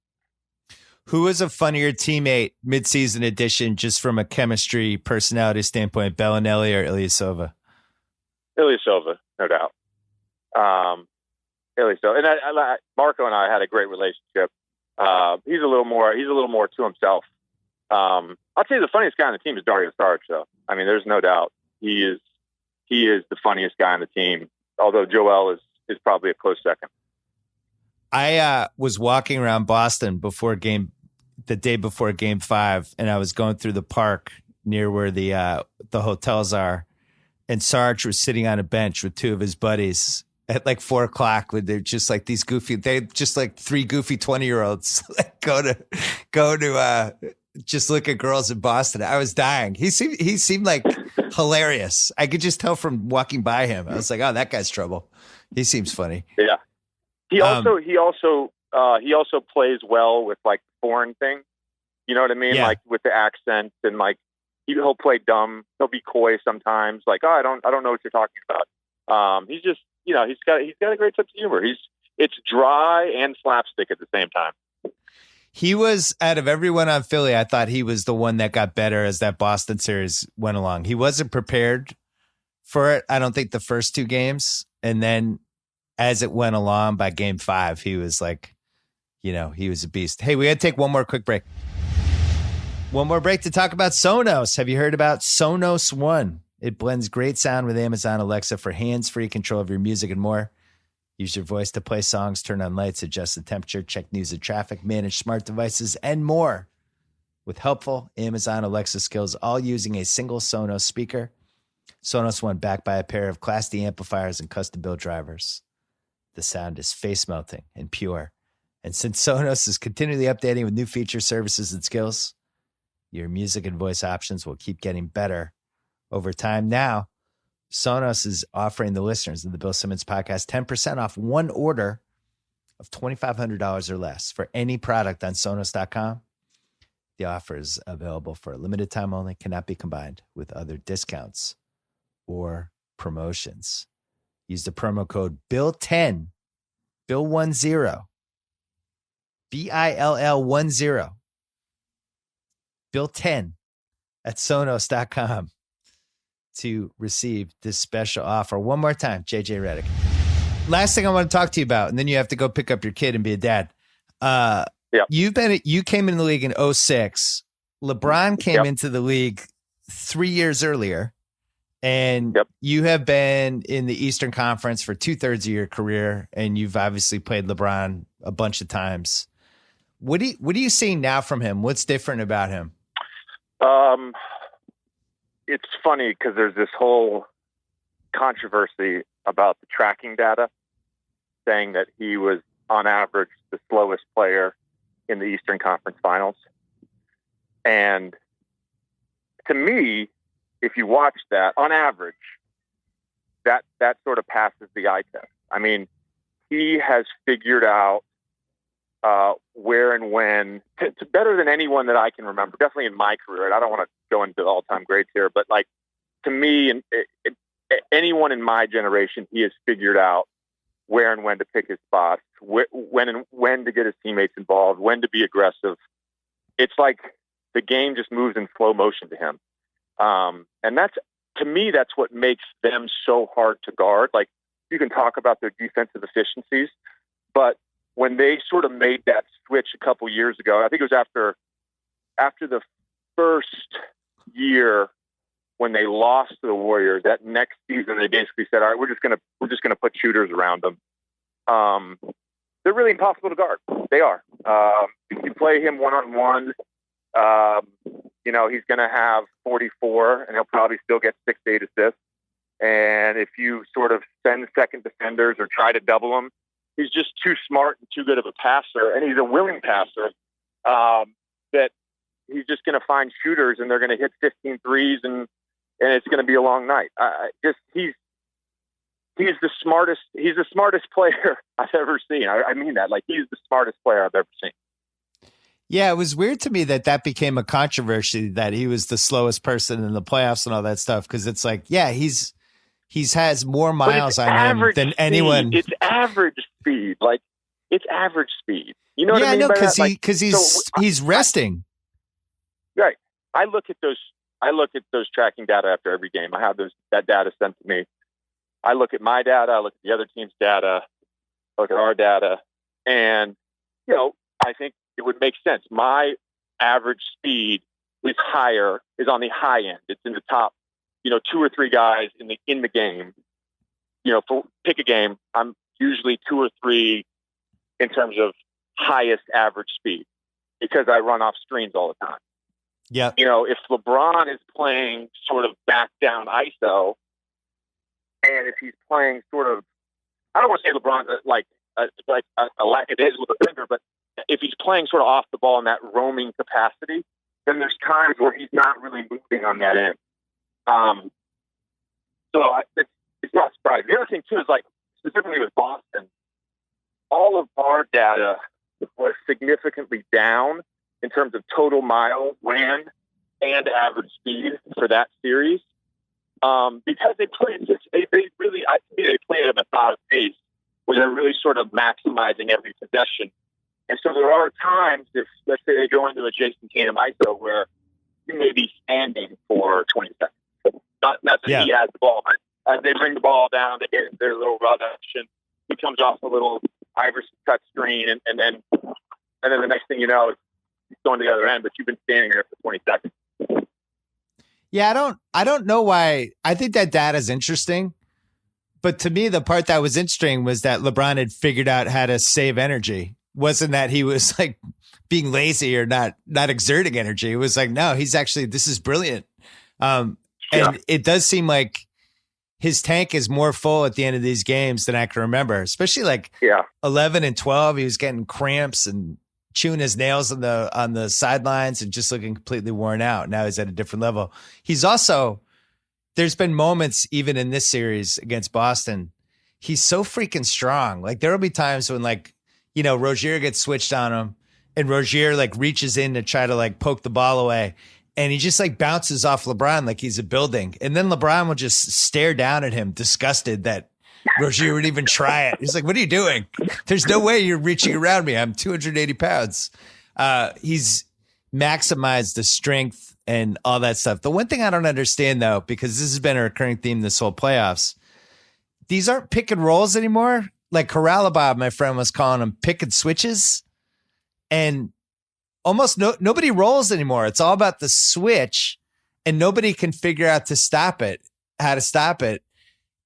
Who was a funnier teammate midseason edition, just from a chemistry personality standpoint, Bellinelli or Ilyasova? Ilyasova, no doubt. Ilyasova, and Marco and I had a great relationship. He's a little more to himself. I'll tell you, the funniest guy on the team is Dario Saric, though. I mean, there's no doubt he is the funniest guy on the team. Although Joel is probably a close second. I was walking around Boston the day before Game 5, and I was going through the park near where the hotels are, and Sarge was sitting on a bench with two of his buddies at like 4:00 when they're just like these three goofy 20-year-olds like go to just look at girls in Boston. I was dying. He seemed like hilarious. I could just tell from walking by him. I was like, oh, that guy's trouble. He seems funny. Yeah. He also plays well with like foreign thing. You know what I mean? Yeah. Like with the accent, and like he'll play dumb. He'll be coy sometimes. Like, oh, I don't know what you're talking about. He's just, he's got a great sense of humor. It's dry and slapstick at the same time. He was, out of everyone on Philly, I thought he was the one that got better as that Boston series went along. He wasn't prepared for it, I don't think, the first 2 games. And then as it went along by Game 5, he was like, he was a beast. Hey, we got to take one more quick break. One more break to talk about Sonos. Have you heard about Sonos One? It blends great sound with Amazon Alexa for hands-free control of your music and more. Use your voice to play songs, turn on lights, adjust the temperature, check news and traffic, manage smart devices, and more. With helpful Amazon Alexa skills, all using a single Sonos speaker. Sonos One, backed by a pair of Class D amplifiers and custom-built drivers. The sound is face-melting and pure. And since Sonos is continually updating with new features, services, and skills, your music and voice options will keep getting better over time. Now, Sonos is offering the listeners of the Bill Simmons podcast 10% off one order of $2,500 or less for any product on Sonos.com. The offer is available for a limited time only, cannot be combined with other discounts or promotions. Use the promo code BILL10, BILL10, BILL10, BILL10 at Sonos.com to receive this special offer. One more time, JJ Reddick. Last thing I want to talk to you about, and then you have to go pick up your kid and be a dad. You came in the league in 2006. LeBron came into the league 3 years earlier, and you have been in the Eastern Conference for 2/3 of your career, and you've obviously played LeBron a bunch of times. What are you seeing now from him? What's different about him? It's funny because there's this whole controversy about the tracking data, saying that he was on average the slowest player in the Eastern Conference Finals. And to me, if you watch that, on average, that sort of passes the eye test. I mean, he has figured out where and when to better than anyone that I can remember, definitely in my career. And I don't want to go into all-time greats here, but like, to me, and anyone in my generation, he has figured out where and when to pick his spots, when to get his teammates involved, when to be aggressive. It's like the game just moves in slow motion to him. And to me, that's what makes them so hard to guard. Like, you can talk about their defensive efficiencies, but when they sort of made that switch a couple years ago, I think it was after the first year when they lost to the Warriors, that next season they basically said, all right, we're just gonna put shooters around them. They're really impossible to guard. They are. If you play him one-on-one, he's going to have 44 and he'll probably still get 6 to 8 assists. And if you sort of send second defenders or try to double him, he's just too smart and too good of a passer. And he's a willing passer, that he's just going to find shooters and they're going to hit 15 threes and it's going to be a long night. He's the smartest player I've ever seen. I mean that. Like, he's the smartest player I've ever seen. Yeah, it was weird to me that became a controversy, that he was the slowest person in the playoffs and all that stuff. Because it's like, yeah, he's has more miles on him than anyone. It's average speed. Like, it's average speed. You know what I mean? Yeah, because he's resting. Right. I look at those tracking data after every game. I have that data sent to me. I look at my data. I look at the other team's data. I look at our data, and I think it would make sense. My average speed is on the high end. It's in the top, 2 or 3 guys in the game. Pick a game. I'm usually 2 or 3 in terms of highest average speed because I run off screens all the time. Yeah. If LeBron is playing sort of back down ISO, and if he's playing sort of, I don't want to say LeBron like a lackadaisical defender, but if he's playing sort of off the ball in that roaming capacity, then there's times where he's not really moving on that end. It's not surprising. The other thing too is, like, specifically with Boston, all of our data was significantly down in terms of total miles ran and average speed for that series. Because they played they play at a methodical pace where they're really sort of maximizing every possession. And so there are times, if let's say they go into a Jayson Tatum ISO, where you may be standing for 20 seconds. Not that he has the ball, but as they bring the ball down, they get their little run action. He comes off a little Iverson cut screen, and then the next thing you know, he's going to the other end, but you've been standing there for 20 seconds. Yeah, I don't know why. I think that data is interesting, but to me, the part that was interesting was that LeBron had figured out how to save energy. Wasn't that he was like being lazy or not exerting energy. It was like, no, this is brilliant. And it does seem like his tank is more full at the end of these games than I can remember, especially 11 and 12. He was getting cramps and chewing his nails on the sidelines and just looking completely worn out. Now he's at a different level. He's also, there's been moments even in this series against Boston, he's so freaking strong. Like, there will be times when, like, Rozier gets switched on him and Rozier reaches in to try to poke the ball away, and he just bounces off LeBron like he's a building. And then LeBron will just stare down at him, disgusted that Rozier would even try it. He's like, what are you doing? There's no way you're reaching around me. I'm 280 pounds. He's maximized the strength and all that stuff. The one thing I don't understand, though, because this has been a recurring theme this whole playoffs, these aren't pick and rolls anymore. Like Corralabob, my friend, was calling them pick and switches. And almost nobody rolls anymore. It's all about the switch, and nobody can figure out how to stop it.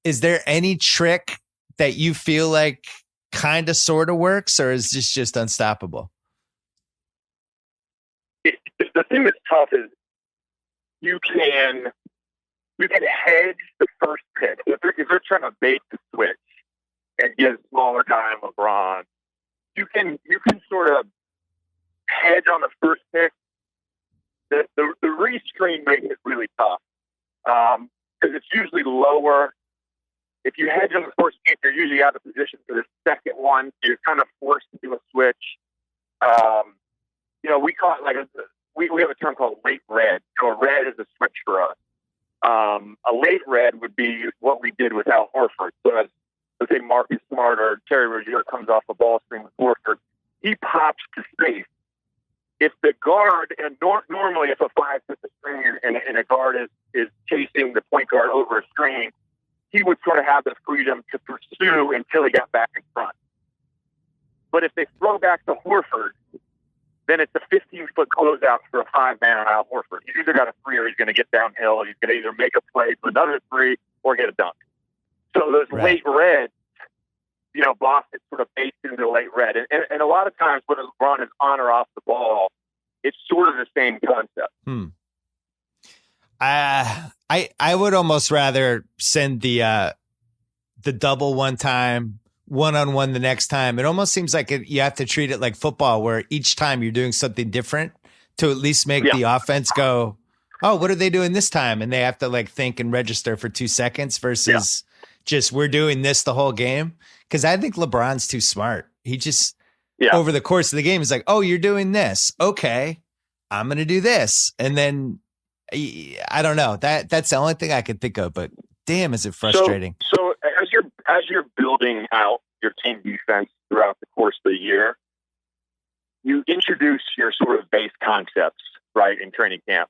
Is there any trick that you feel like kind of sort of works, or is this just unstoppable? The thing that's tough is you can hedge the first pick. If they're trying to bait the switch and get a smaller guy in LeBron, you can sort of hedge on the first pick. The rescreen makes it really tough because it's usually lower. If you hedge on the first pick, you're usually out of position for the second one. So you're kind of forced to do a switch. We call it we have a term called late red. So a red is a switch for us. A late red would be what we did with Al Horford. So as, let's say, Marcus Smart or Terry Rozier comes off a ball screen with Horford, he pops to space. If the guard, and normally if a 5 puts a screen and a guard is chasing the point guard over a screen, he would sort of have the freedom to pursue until he got back in front. But if they throw back to Horford, then it's a 15-foot closeout for a 5-man on Al Horford. He's either got a three or he's going to get downhill. He's going to either make a play to another three or get a dunk. So those late reds, Boston sort of baked into the late red. And a lot of times when LeBron is on or off the ball, it's sort of the same concept. I would almost rather send the double one time, one-on-one the next time. It almost seems like you have to treat it like football, where each time you're doing something different to at least make the offense go, oh, what are they doing this time? And they have to like think and register for 2 seconds versus just we're doing this the whole game. Because I think LeBron's too smart. He just over the course of the game is like, oh, you're doing this. Okay, I'm going to do this. And then I don't know. That's the only thing I could think of. But damn, is it frustrating. So as you're building out your team defense throughout the course of the year, you introduce your sort of base concepts, right, in training camp.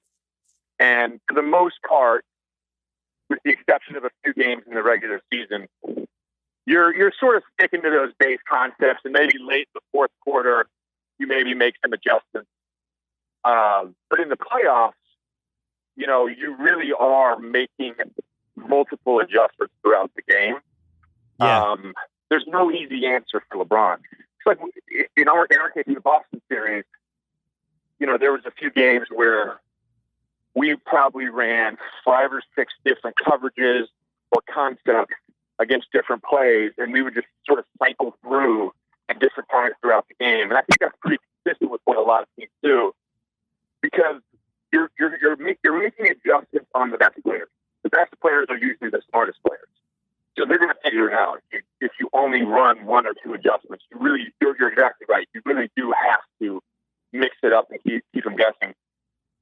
And for the most part, with the exception of a few games in the regular season, you're sort of sticking to those base concepts, and maybe late in the fourth quarter, you maybe make some adjustments. But in the playoffs, you really are making multiple adjustments throughout the game. There's no easy answer for LeBron. It's like in our case, in the Boston series, there was a few games where we probably ran 5 or 6 different coverages or concepts against different plays, and we would just sort of cycle through at different times throughout the game. And I think that's pretty consistent with what a lot of teams do, because you're making adjustments on the best players. The best players are usually the smartest players, so they're going to figure it out. If you only run 1 or 2 adjustments, you're exactly right. You really do have to mix it up and keep them guessing.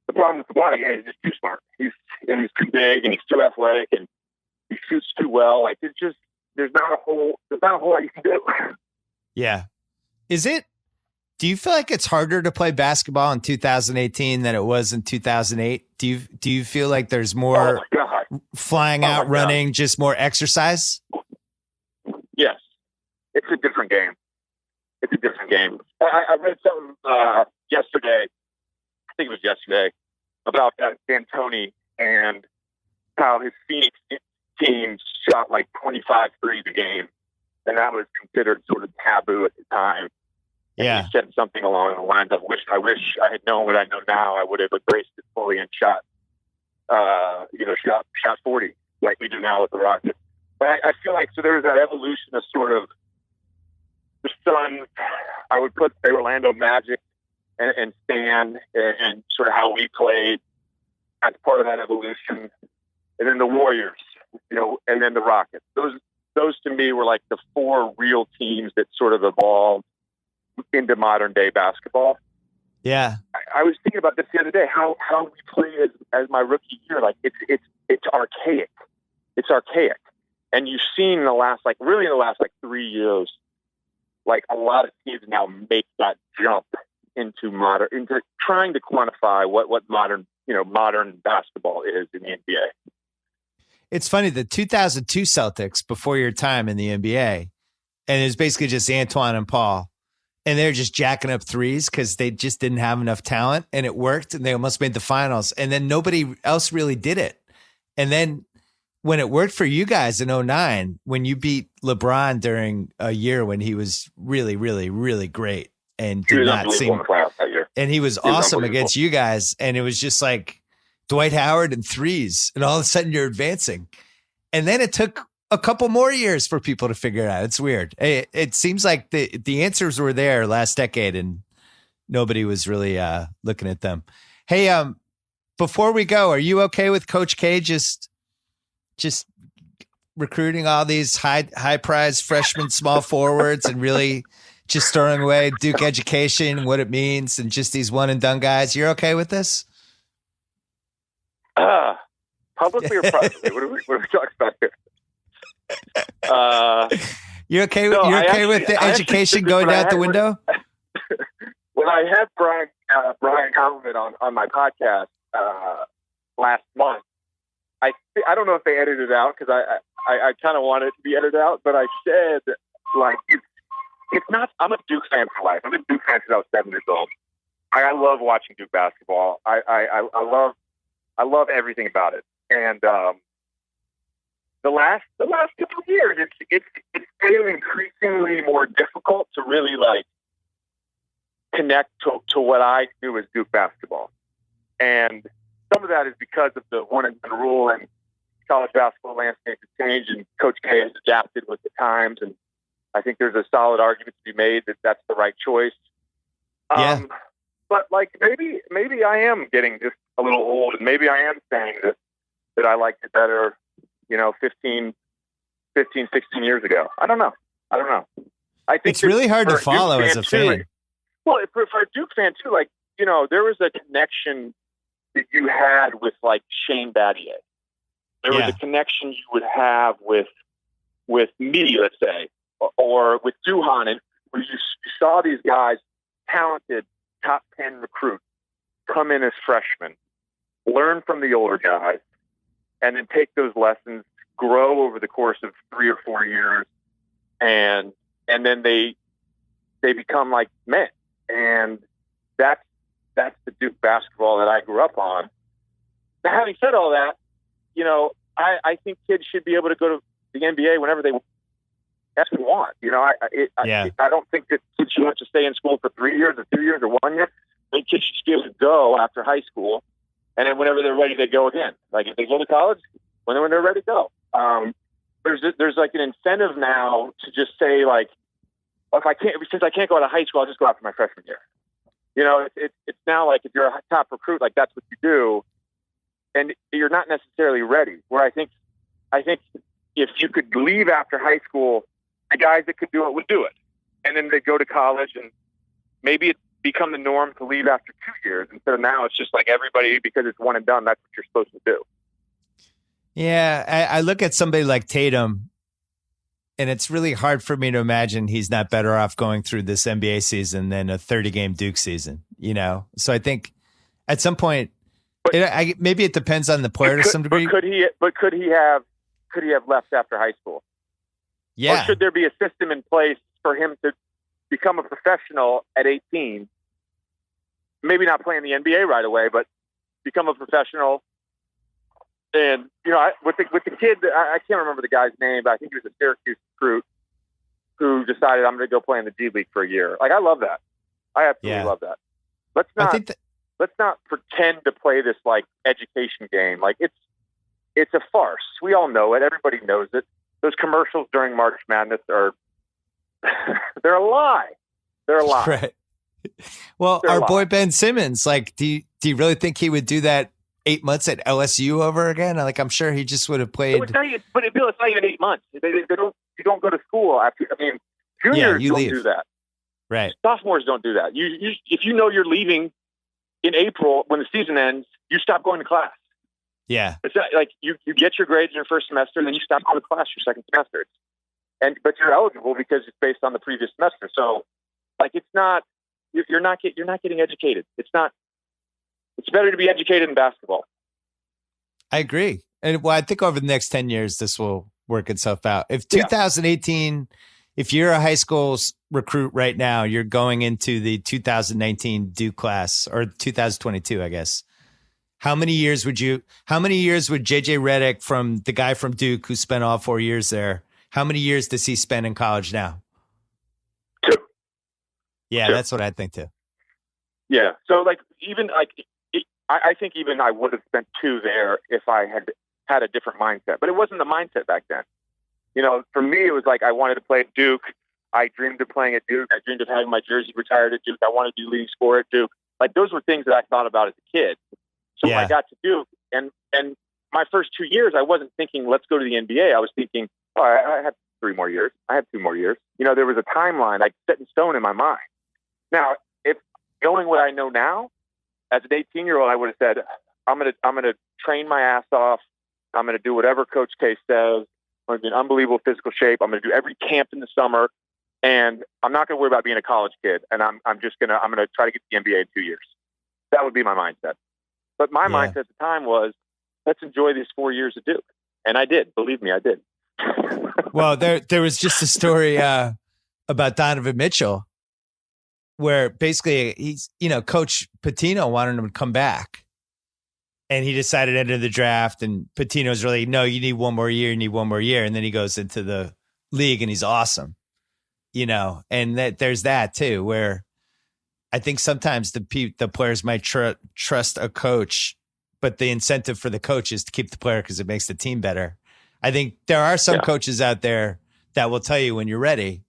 The problem with LeBron is he's too smart. He's too big and he's too athletic and he shoots too well. Like there's not a whole lot you can do. Yeah. Do you feel like it's harder to play basketball in 2018 than it was in 2008? Do you feel like there's more flying out, running, just more exercise? Yes. It's a different game. I read something yesterday, I think it was yesterday, about D'Antoni and how his Phoenix team shot like 25 threes a game, and that was considered sort of taboo at the time. And he said something along the lines of, I wish I had known what I know now. I would have embraced it fully and shot 40 like we do now with the Rockets. But I feel like there's that evolution of sort of the Suns. I would put the Orlando Magic and Stan and sort of how we played as part of that evolution, and then the Warriors, and then the Rockets. Those to me were like the 4 real teams that sort of evolved into modern day basketball. Yeah, I was thinking about this the other day. How we played as my rookie year, like it's archaic. It's archaic, and you've seen in the last 3 years, like a lot of teams now make that jump into trying to quantify what modern basketball is in the NBA. It's funny, the 2002 Celtics, before your time in the NBA, and it was basically just Antoine and Paul, and they're just jacking up threes because they just didn't have enough talent, and it worked, and they almost made the finals, and then nobody else really did it. And then when it worked for you guys in 2009, when you beat LeBron during a year when he was really, really, really great and did not seem, and he was awesome against you guys, and it was just like Dwight Howard and threes, and all of a sudden you're advancing. And then it took a couple more years for people to figure it out. It's weird. It seems like the answers were there last decade, and nobody was really looking at them. Hey, before we go, are you okay with Coach K just recruiting all these high prize freshmen small forwards and really just throwing away Duke education, what it means, and just these one and done guys? You're okay with this? Publicly or privately? What are we talking about here? You're okay with the education going out the window? When I had Brian Conlon on my podcast last month, I don't know if they edited it out because I kind of wanted it to be edited out, but I said, like, it's not. I'm a Duke fan for life. I've been a Duke fan since I was 7 years old. I love watching Duke basketball. I love everything about it. And the last couple of years, it's getting increasingly more difficult to really like connect to what I do as Duke basketball. And some of that is because of the one and done rule, and college basketball landscape has changed, and Coach K has adapted with the times. And I think there's a solid argument to be made that that's the right choice. Yeah. But like maybe I am getting just a little old, and maybe I am saying that I liked it better, 15, 16 years ago. I don't know. I think it's really hard to follow as a fan. Well, for a Duke fan too, like, there was a connection that you had with like Shane Battier. There was a connection you would have with me, let's say, or with Duhan, and where you saw these guys, talented top 10 recruits, come in as freshmen, learn from the older guys, and then take those lessons, grow over the course of 3 or 4 years, and then they become like men. And that's the Duke basketball that I grew up on. Now, having said all that, I think kids should be able to go to the NBA whenever they actually want. I don't think that kids should have to stay in school for 3 years or 2 years or 1 year. I think kids should be able to go after high school, and then whenever they're ready, they go again. Like if they go to college, when they're ready to go. There's like an incentive now to just say like, since I can't go out of high school, I'll just go after my freshman year. It's now like if you're a top recruit, like that's what you do, and you're not necessarily ready. Where I think if you could leave after high school, the guys that could do it would do it, and then they go to college, and maybe it become the norm to leave after 2 years instead of now it's just like everybody, because it's one and done. That's what you're supposed to do. Yeah, I look at somebody like Tatum, and it's really hard for me to imagine he's not better off going through this NBA season than a 30-game Duke season, So I think at some point, maybe it depends on the player to some degree. But could he have left after high school? Yeah. Or should there be a system in place for him to become a professional at 18? Maybe not play in the NBA right away, but become a professional. And with the kid, I can't remember the guy's name, but I think he was a Syracuse recruit who decided I'm going to go play in the G League for a year. Like I love that. I absolutely love that. Let's not pretend to play this like education game. Like it's a farce. We all know it. Everybody knows it. Those commercials during March Madness are they're a lie. They're a lie. Right. Well, our boy Ben Simmons, like, do you really think he would do that 8 months at LSU over again? Like, I'm sure he just would have played. But it's not even 8 months. You don't go to school after. I mean, juniors don't do that. Right. Sophomores don't do that. If you know you're leaving in April when the season ends, you stop going to class. Yeah. It's not like you get your grades in your first semester, and then you stop going to class your second semester. But you're eligible because it's based on the previous semester. So, like, it's not. You're not getting educated. It's not. It's better to be educated in basketball. I agree. And I think over the next 10 years, this will work itself out. If 2018, if you're a high school recruit right now, you're going into the 2019 Duke class, or 2022, I guess. How many years would JJ Redick, from the guy from Duke who spent all 4 years there, how many years does he spend in college now? 2. Yeah, 2. That's what I think too. Yeah. So I think even I would have spent 2 there if I had a different mindset. But it wasn't the mindset back then. For me, it was like I wanted to play at Duke. I dreamed of playing at Duke. I dreamed of having my jersey retired at Duke. I wanted to do leading scorer at Duke. Like, those were things that I thought about as a kid. So when I got to Duke, and my first 2 years, I wasn't thinking, let's go to the NBA. I was thinking, I have 3 more years. I have 2 more years. There was a timeline like set in stone in my mind. Now, if knowing what I know now, as an 18-year-old, I would have said, I'm gonna train my ass off. I'm gonna do whatever Coach K says. I'm gonna be in unbelievable physical shape. I'm gonna do every camp in the summer, and I'm not gonna worry about being a college kid. And I'm gonna try to get to the NBA in 2 years. That would be my mindset. But my mindset at the time was, let's enjoy these 4 years of Duke, and I did. Believe me, I did. Well, there was just a story about Donovan Mitchell. where basically he's, Coach Pitino wanted him to come back. And he decided to enter the draft, and Pitino's really, no, you need one more year, And then he goes into the league and he's awesome, and there's that too, where I think sometimes the players might trust a coach, but the incentive for the coach is to keep the player because it makes the team better. I think there are some coaches out there that will tell you when you're ready,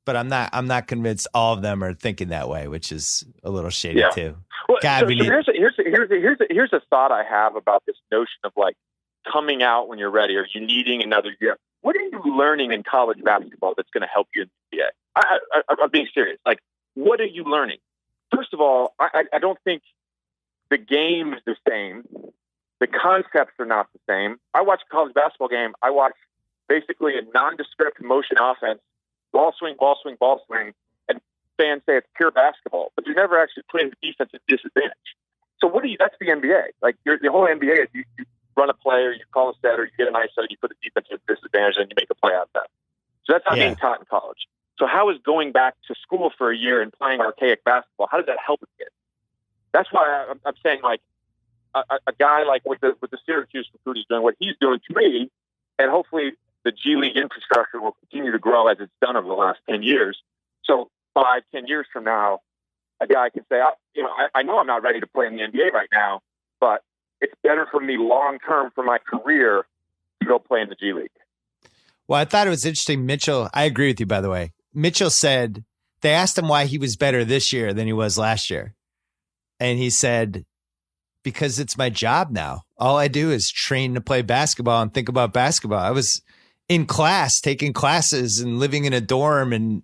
but I'm not convinced all of them are thinking that way, which is a little shady too. Well, here's a thought I have about this notion of like coming out when you're ready, or you needing another year. What are you learning in college basketball that's going to help you in the NBA? I'm being serious. Like, what are you learning? First of all, I don't think the game is the same. The concepts are not the same. I watch a college basketball game. I watch basically a nondescript motion offense, ball swing, and fans say it's pure basketball, but you're never actually putting the defense at disadvantage. So that's the NBA. Like the whole NBA is you run a play, or you call a set, or you get an ISO, you put the defense at disadvantage, and you make a play out of that. So that's not being taught in college. So how is going back to school for a year and playing archaic basketball, how does that help a kid? That's why I'm saying, like, a guy like with the Syracuse recruit is doing what he's doing to me, and hopefully the G League infrastructure will continue to grow as it's done over the last 10 years. So 5-10 years from now, a guy can say, I know I'm not ready to play in the NBA right now, but it's better for me long-term for my career to go play in the G League. Well, I thought it was interesting. Mitchell, I agree with you, by the way. Mitchell said they asked him why he was better this year than he was last year. And he said, because it's my job now. All I do is train to play basketball and think about basketball. I was in class, taking classes and living in a dorm, and,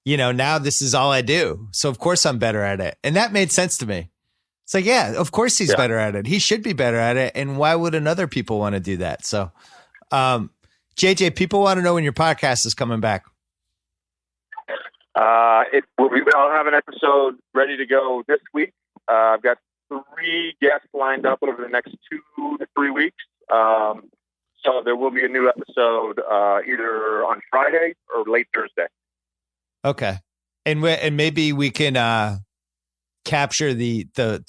now this is all I do. So of course I'm better at it. And that made sense to me. It's like, yeah, of course he's better at it. He should be better at it. And why wouldn't other people want to do that? So, JJ, people want to know when your podcast is coming back. I'll have an episode ready to go this week. I've got 3 guests lined up over the next 2 to 3 weeks. So there will be a new episode either on Friday or late Thursday. Okay. And maybe we can capture the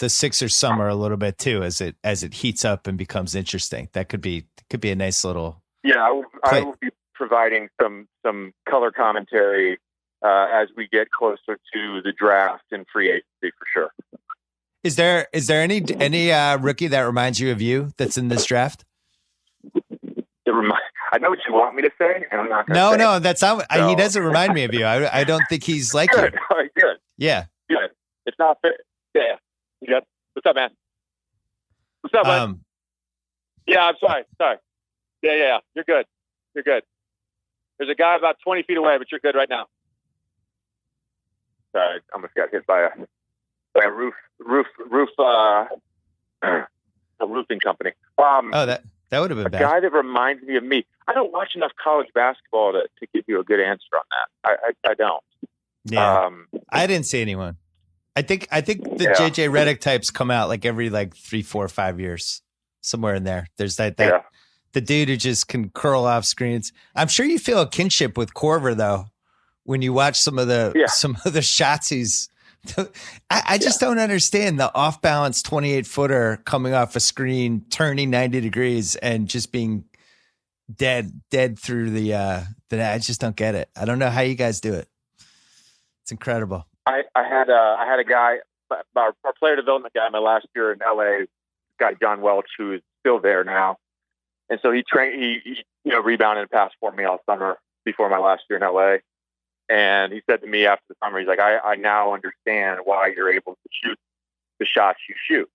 Sixers summer a little bit too, as it heats up and becomes interesting. That could be a nice little. Yeah, I will be providing some color commentary as we get closer to the draft and free agency for sure. Is there any rookie that reminds you of you that's in this draft? I know what you want me to say, and I'm not going to say. No, that's not. So. He doesn't remind me of you. I don't think he's like good. you. Good. Yeah. Good. It's not fair. Yeah. You got, what's up, man? What's up, bud? Yeah, I'm sorry. Yeah. You're good. There's a guy about 20 feet away, but you're good right now. Sorry, I almost got hit by a roofing company. That would have been a bad. Guy that reminds me of me. I don't watch enough college basketball to give you a good answer on that. I don't. Yeah, I didn't see anyone. I think the JJ Reddick types come out like every 3, 4, 5 years, somewhere in there. There's that the dude who just can curl off screens. I'm sure you feel a kinship with Korver though when you watch some of the shots he's. I just don't understand the off balance 28-footer coming off a screen, turning 90 degrees, and just being dead through the I just don't get it. I don't know how you guys do it. It's incredible. I had a guy, our player development guy, my last year in LA, guy John Welch, who is still there now, and so he rebounded and passed for me all summer before my last year in LA. And he said to me after the summer, he's like, I now understand why you're able to shoot the shots you shoot,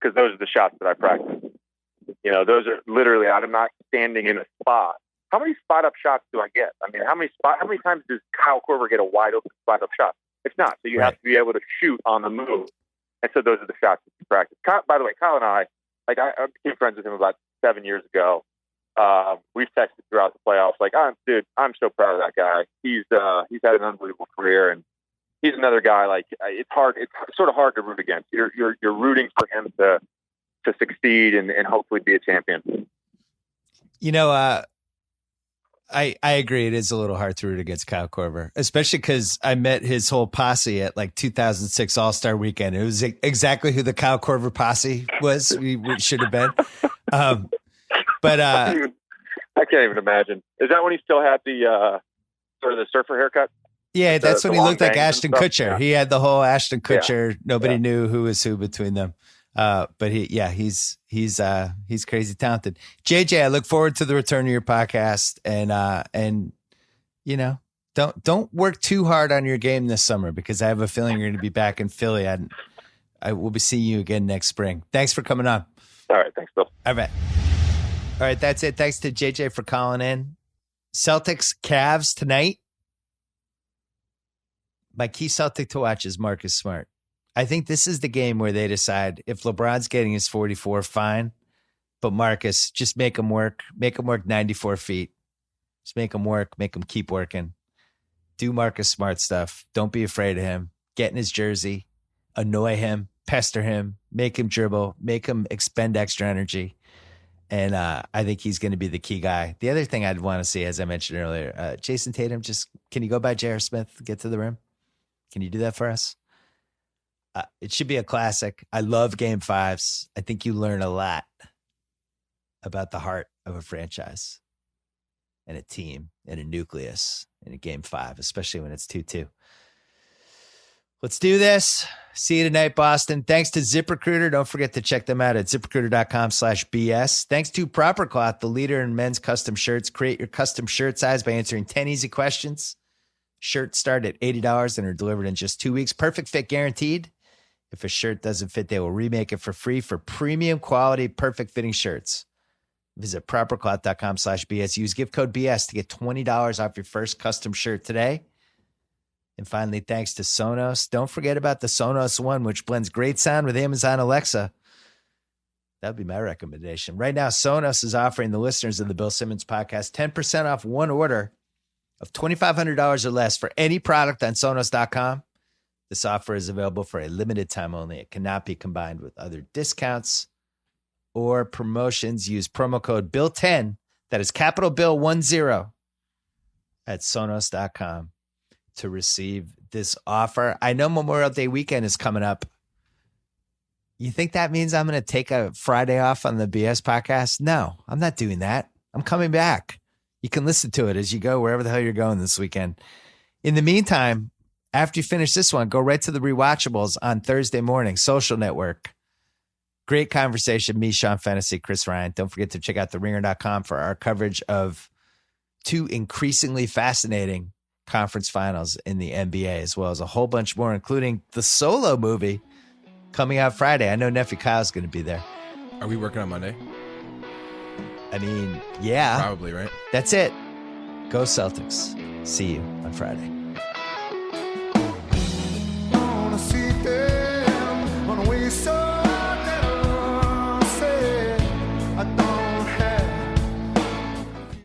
because those are the shots that I practice. Those are literally, I'm not standing in a spot. How many spot up shots do I get? I mean, how many times does Kyle Korver get a wide open spot up shot? It's not. So you have to be able to shoot on the move. And so those are the shots that you practice. By the way, Kyle and I became friends with him about 7 years ago. We've texted throughout the playoffs, dude, I'm so proud of that guy. He's had an unbelievable career, and he's another guy. It's sort of hard to root against. You're rooting for him to succeed and hopefully be a champion. I agree. It is a little hard to root against Kyle Korver, especially because I met his whole posse at like 2006 All-Star Weekend. It was exactly who the Kyle Korver posse was. We should have been. But I can't even imagine. Is that when he still had the sort of the surfer haircut? Yeah, that's when he looked like Ashton Kutcher. Yeah. He had the whole Ashton Kutcher. Nobody knew who was who between them. But he's crazy talented. JJ, I look forward to the return of your podcast, and you know, don't work too hard on your game this summer, because I have a feeling you're going to be back in Philly. I will be seeing you again next spring. Thanks for coming on. All right, thanks, Bill. All right, that's it. Thanks to JJ for calling in. Celtics Cavs tonight. My key Celtic to watch is Marcus Smart. I think this is the game where they decide if LeBron's getting his 44, fine. But Marcus, just make him work. Make him work 94 feet. Just make him work. Make him keep working. Do Marcus Smart stuff. Don't be afraid of him. Get in his jersey. Annoy him. Pester him. Make him dribble. Make him expend extra energy. And I think he's going to be the key guy. The other thing I'd want to see, as I mentioned earlier, Jayson Tatum, can you go by J.R. Smith, get to the rim? Can you do that for us? It should be a classic. I love game fives. I think you learn a lot about the heart of a franchise and a team and a nucleus in a game five, especially when it's 2-2. Let's do this. See you tonight, Boston. Thanks to ZipRecruiter. Don't forget to check them out at ZipRecruiter.com/BS. Thanks to Proper Cloth, the leader in men's custom shirts. Create your custom shirt size by answering 10 easy questions. Shirts start at $80 and are delivered in just 2 weeks. Perfect fit guaranteed. If a shirt doesn't fit, they will remake it for free for premium quality, perfect fitting shirts. Visit propercloth.com/BS. Use gift code BS to get $20 off your first custom shirt today. And finally, thanks to Sonos. Don't forget about the Sonos One, which blends great sound with Amazon Alexa. That'd be my recommendation. Right now, Sonos is offering the listeners of the Bill Simmons podcast 10% off one order of $2,500 or less for any product on Sonos.com. This offer is available for a limited time only. It cannot be combined with other discounts or promotions. Use promo code BILL10, that is capital Bill 10, at Sonos.com to receive this offer. I know Memorial Day weekend is coming up. You think that means I'm going to take a Friday off on the BS podcast? No, I'm not doing that. I'm coming back. You can listen to it as you go wherever the hell you're going this weekend. In the meantime, after you finish this one, go right to the rewatchables on Thursday morning, Social Network. Great conversation. Me, Sean Fennessy, Chris Ryan. Don't forget to check out theringer.com for our coverage of two increasingly fascinating conference finals in the NBA, as well as a whole bunch more, including the Solo movie coming out Friday. I know nephew Kyle's going to be there. Are we working on Monday? I mean, yeah. Probably, right? That's it. Go Celtics. See you on Friday. I wanna feel